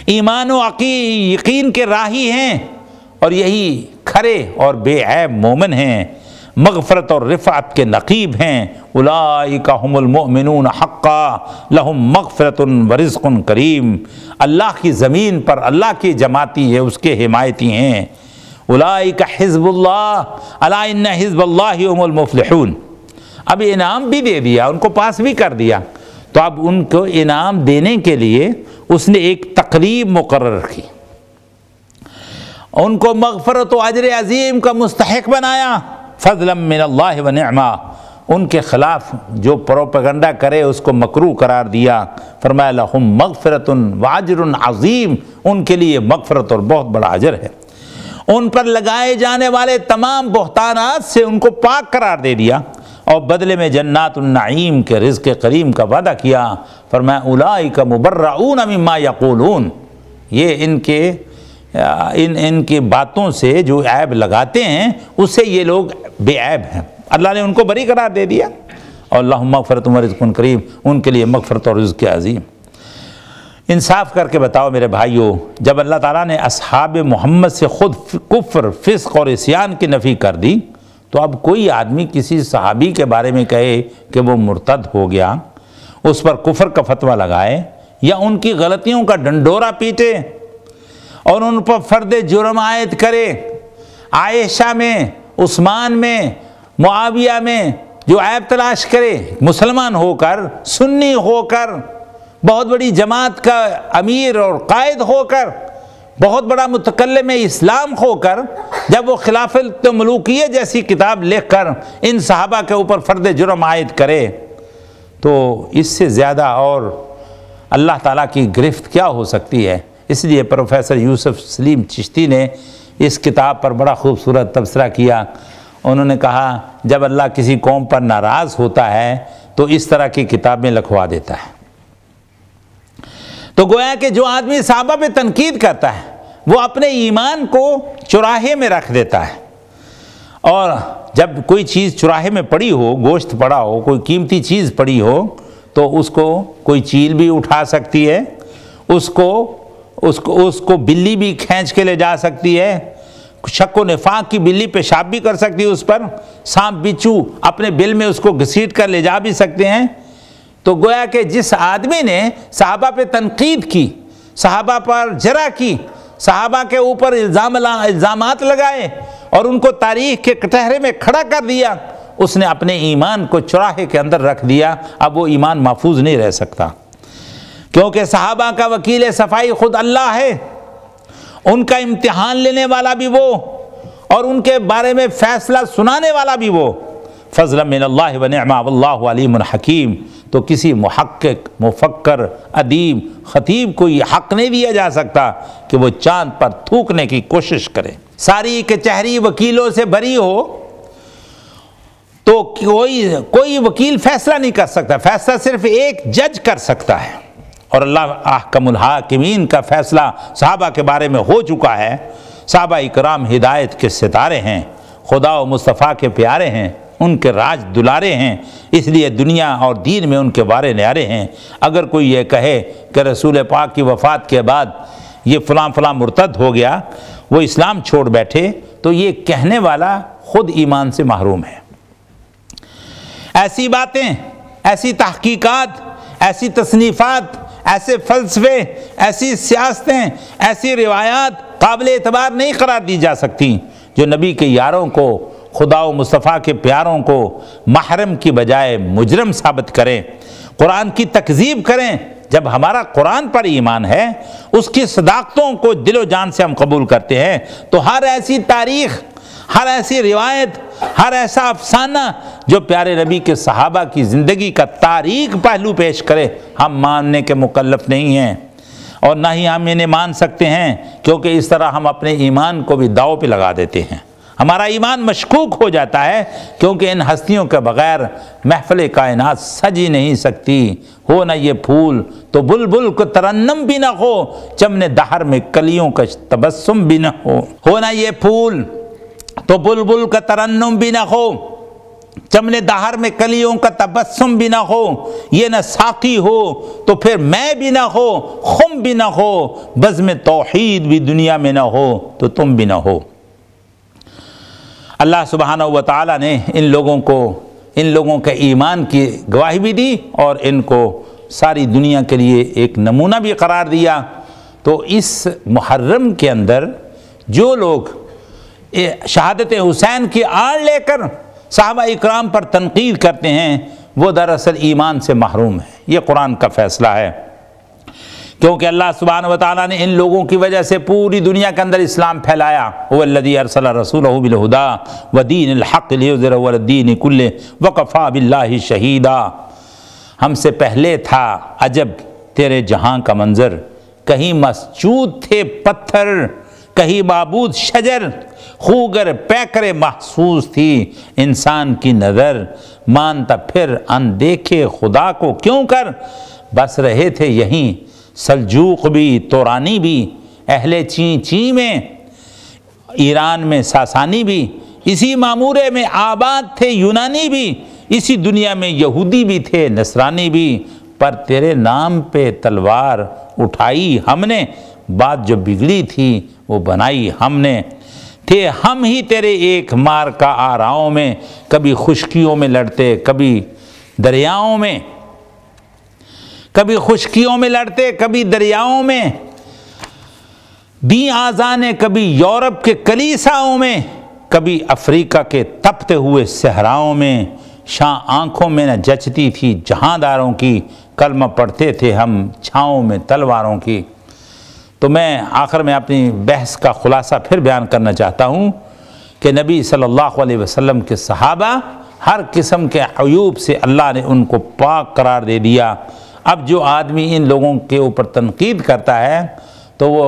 ایمان و یقین کے راہی ہیں، اور یہی کھرے اور بے عیب مومن ہیں، مغفرت اور رفعت کے نقیب ہیں. اولئک ھم المؤمنون حقا لہم مغفرت و رزق کریم، اللہ کی زمین پر اللہ کی جماعتی ہے، اس کے حمایتی ہیں. اولئک حزب اللہ الا ان حزب اللہ ھم المفلحون. اب انعام بھی دے دیا، ان کو پاس بھی کر دیا. تو اب ان کو انعام دینے کے لیے اس نے ایک تقریب مقرر کی، ان کو مغفرت و اجر عظیم کا مستحق بنایا. فضلا من اللہ و نعما، ان کے خلاف جو پروپیگنڈا کرے اس کو مکروہ قرار دیا. فرمایا لہم مغفرت و اجر عظیم، ان کے لیے مغفرت اور بہت بڑا اجر ہے. ان پر لگائے جانے والے تمام بہتانات سے ان کو پاک قرار دے دیا اور بدلے میں جنات النعیم کے رزق کریم کا وعدہ کیا. فرمایا اولئک مبرؤون مما یقولون، یہ ان کی باتوں سے جو عیب لگاتے ہیں اس سے یہ لوگ بے عیب ہیں، اللہ نے ان کو بری قرار دے دیا. اور لہم مغفرت و رزق کریم، ان کے لیے مغفرت اور رزق عظیم. انصاف کر کے بتاؤ میرے بھائیو، جب اللہ تعالیٰ نے اصحاب محمد سے خود کفر، فسق اور عصیان کی نفی کر دی، تو اب کوئی آدمی کسی صحابی کے بارے میں کہے کہ وہ مرتد ہو گیا، اس پر کفر کا فتویٰ لگائے یا ان کی غلطیوں کا ڈنڈورا پیٹے اور ان پر فرد جرم عائد کرے، عائشہ میں، عثمان میں، معاویہ میں جو عیب تلاش کرے، مسلمان ہو کر، سنی ہو کر، بہت بڑی جماعت کا امیر اور قائد ہو کر، بہت بڑا متکلم اسلام ہو کر، جب وہ خلافت ملوکیہ جیسی کتاب لکھ کر ان صحابہ کے اوپر فرد جرم عائد کرے، تو اس سے زیادہ اور اللہ تعالیٰ کی گرفت کیا ہو سکتی ہے. اس لیے پروفیسر یوسف سلیم چشتی نے اس کتاب پر بڑا خوبصورت تبصرہ کیا. انہوں نے کہا جب اللہ کسی قوم پر ناراض ہوتا ہے تو اس طرح کی کتابیں لکھوا دیتا ہے. تو گویا کہ جو آدمی صحابہ پہ تنقید کرتا ہے وہ اپنے ایمان کو چوراہے میں رکھ دیتا ہے، اور جب کوئی چیز چوراہے میں پڑی ہو، گوشت پڑا ہو، کوئی قیمتی چیز پڑی ہو، تو اس کو کوئی چیل بھی اٹھا سکتی ہے، اس کو بلی بھی کھینچ کے لے جا سکتی ہے، شک و نفاق کی بلی پیشاب بھی کر سکتی ہے اس پر، سانپ بچھو اپنے بل میں اس کو گھسیٹ کر لے جا بھی سکتے ہیں. تو گویا کہ جس آدمی نے صحابہ پہ تنقید کی، صحابہ پر جرح کی، صحابہ کے اوپر الزامات لگائے اور ان کو تاریخ کے کٹہرے میں کھڑا کر دیا، اس نے اپنے ایمان کو چوراہے کے اندر رکھ دیا. اب وہ ایمان محفوظ نہیں رہ سکتا، کیونکہ صحابہ کا وکیل صفائی خود اللہ ہے، ان کا امتحان لینے والا بھی وہ اور ان کے بارے میں فیصلہ سنانے والا بھی وہ. فضلا من اللہ و نعما واللہ علیم حکیم. تو کسی محقق، مفکر، ادیب، خطیب کو یہ حق نہیں دیا جا سکتا کہ وہ چاند پر تھوکنے کی کوشش کرے. ساری کچہری وکیلوں سے بری ہو تو کوئی وکیل فیصلہ نہیں کر سکتا، فیصلہ صرف ایک جج کر سکتا ہے، اور اللہ احکم الحاکمین کا فیصلہ صحابہ کے بارے میں ہو چکا ہے۔ صحابہ اکرام ہدایت کے ستارے ہیں، خدا و مصطفیٰ کے پیارے ہیں، ان کے راج دلارے ہیں، اس لیے دنیا اور دین میں ان کے بارے نیارے ہیں۔ اگر کوئی یہ کہے کہ رسول پاک کی وفات کے بعد یہ فلاں فلاں مرتد ہو گیا، وہ اسلام چھوڑ بیٹھے، تو یہ کہنے والا خود ایمان سے محروم ہے۔ ایسی باتیں، ایسی تحقیقات، ایسی تصنیفات، ایسے فلسفے، ایسی سیاستیں، ایسی روایات قابل اعتبار نہیں قرار دی جا سکتی جو نبی کے یاروں کو، خدا و مصطفیٰ کے پیاروں کو محرم کی بجائے مجرم ثابت کریں، قرآن کی تکذیب کریں۔ جب ہمارا قرآن پر ایمان ہے، اس کی صداقتوں کو دل و جان سے ہم قبول کرتے ہیں، تو ہر ایسی تاریخ، ہر ایسی روایت، ہر ایسا افسانہ جو پیارے نبی کے صحابہ کی زندگی کا تاریخ پہلو پیش کرے، ہم ماننے کے مکلف نہیں ہیں، اور نہ ہی ہم انہیں مان سکتے ہیں، کیونکہ اس طرح ہم اپنے ایمان کو بھی داؤ پہ لگا دیتے ہیں۔ ہمارا ایمان مشکوک ہو جاتا ہے، کیونکہ ان ہستیوں کے بغیر محفل کائنات سج ہی نہیں سکتی۔ ہو نہ یہ پھول تو بلبل کو ترنم بھی نہ ہو، چمن دہر میں کلیوں کا تبسم بھی نہ ہو نہ یہ پھول تو بلبل کا ترنم بھی نہ ہو، چمن دہر میں کلیوں کا تبسم بھی نہ ہو، یہ نہ ساقی ہو تو پھر میں بھی نہ ہو، خم بھی نہ ہو، بزم توحید بھی دنیا میں نہ ہو تو تم بھی نہ ہو۔ اللہ سبحانہ و تعالیٰ نے ان لوگوں کے ایمان کی گواہی بھی دی، اور ان کو ساری دنیا کے لیے ایک نمونہ بھی قرار دیا۔ تو اس محرم کے اندر جو لوگ شہادت حسین کی آڑ لے کر صحابہ اکرام پر تنقید کرتے ہیں، وہ دراصل ایمان سے محروم ہیں۔ یہ قرآن کا فیصلہ ہے، کیونکہ اللہ سبحانہ و تعالیٰ نے ان لوگوں کی وجہ سے پوری دنیا کے اندر اسلام پھیلایا۔ هو الذی ارسل رسولہ بالہدی ودین الحق لیظہرہ علی الدین کلہ وکفی باللہ شہیدا۔ ہم سے پہلے تھا عجب تیرے جہاں کا منظر، کہیں مسجود تھے پتھر، کہیں معبود شجر، خوگر پیکر محسوس تھی انسان کی نظر، مانتا پھر اندیکھے خدا کو کیوں کر، بس رہے تھے یہیں سلجوق بھی تورانی بھی، اہل چین چین میں، ایران میں ساسانی بھی، اسی معمورے میں آباد تھے یونانی بھی، اسی دنیا میں یہودی بھی تھے نصرانی بھی، پر تیرے نام پہ تلوار اٹھائی ہم نے، بات جو بگڑی تھی وہ بنائی ہم نے، تھے ہم ہی تیرے ایک مار کا آراؤں میں، کبھی خشکیوں میں لڑتے کبھی دریاؤں میں، کبھی خشکیوں میں لڑتے کبھی دریاؤں میں، دی آزانے کبھی یورپ کے کلیساؤں میں، کبھی افریقہ کے تپتے ہوئے صحراؤں میں، شاہ آنکھوں میں نہ جچتی تھی جہانداروں کی، کلمہ پڑھتے تھے ہم چھاؤں میں تلواروں کی۔ تو میں آخر میں اپنی بحث کا خلاصہ پھر بیان کرنا چاہتا ہوں کہ نبی صلی اللہ علیہ وسلم کے صحابہ ہر قسم کے عیوب سے اللہ نے ان کو پاک قرار دے دیا۔ اب جو آدمی ان لوگوں کے اوپر تنقید کرتا ہے تو وہ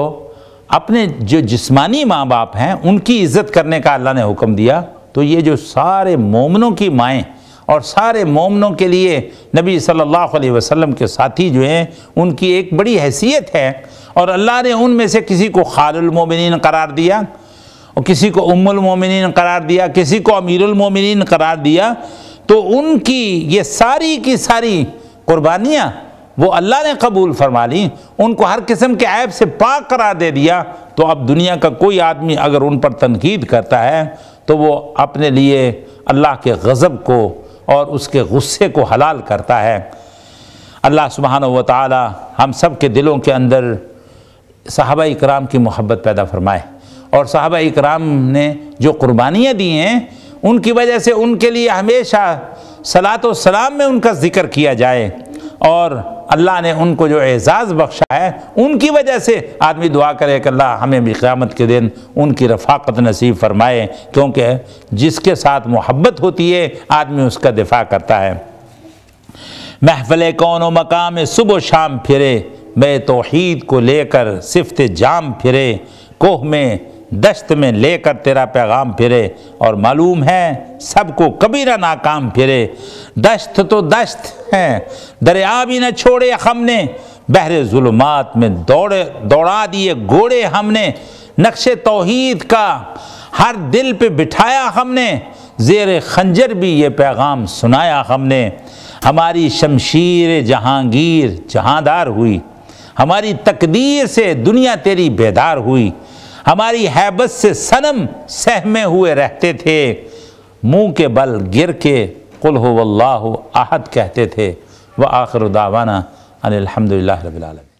اپنے جو جسمانی ماں باپ ہیں ان کی عزت کرنے کا اللہ نے حکم دیا، تو یہ جو سارے مومنوں کی مائیں اور سارے مومنوں کے لیے نبی صلی اللہ علیہ وسلم کے ساتھی جو ہیں ان کی ایک بڑی حیثیت ہے، اور اللہ نے ان میں سے کسی کو خال المومنین قرار دیا اور کسی کو ام المومنین قرار دیا، کسی کو امیر المومنین قرار دیا، تو ان کی یہ ساری کی ساری قربانیاں وہ اللہ نے قبول فرما لی، ان کو ہر قسم کے عیب سے پاک قرار دے دیا۔ تو اب دنیا کا کوئی آدمی اگر ان پر تنقید کرتا ہے تو وہ اپنے لیے اللہ کے غضب کو اور اس کے غصے کو حلال کرتا ہے۔ اللہ سبحانہ و تعالی ہم سب کے دلوں کے اندر صحابہ اکرام کی محبت پیدا فرمائے، اور صحابہ اکرام نے جو قربانیاں دی ہیں ان کی وجہ سے ان کے لیے ہمیشہ صلاۃ و سلام میں ان کا ذکر کیا جائے، اور اللہ نے ان کو جو اعزاز بخشا ہے ان کی وجہ سے آدمی دعا کرے کہ اللہ ہمیں بھی قیامت کے دن ان کی رفاقت نصیب فرمائے، کیونکہ جس کے ساتھ محبت ہوتی ہے آدمی اس کا دفاع کرتا ہے۔ محفل کون و مقام صبح و شام پھرے، میں توحید کو لے کر صفت جام پھرے، کوہ میں دشت میں لے کر تیرا پیغام پھرے، اور معلوم ہے سب کو کبھی نہ ناکام پھرے۔ دشت تو دشت ہے دریا بھی نہ چھوڑے ہم نے، بحر ظلمات میں دوڑا دیے گھوڑے ہم نے، نقش توحید کا ہر دل پہ بٹھایا ہم نے، زیر خنجر بھی یہ پیغام سنایا ہم نے۔ ہماری شمشیر جہانگیر جہاندار ہوئی، ہماری تقدیر سے دنیا تیری بیدار ہوئی، ہماری ہیبت سے صنم سہمے ہوئے رہتے تھے، منہ کے بل گر کے قل هو اللہ احد کہتے تھے۔ وآخر دعوانا ان الحمدللہ رب العالمین۔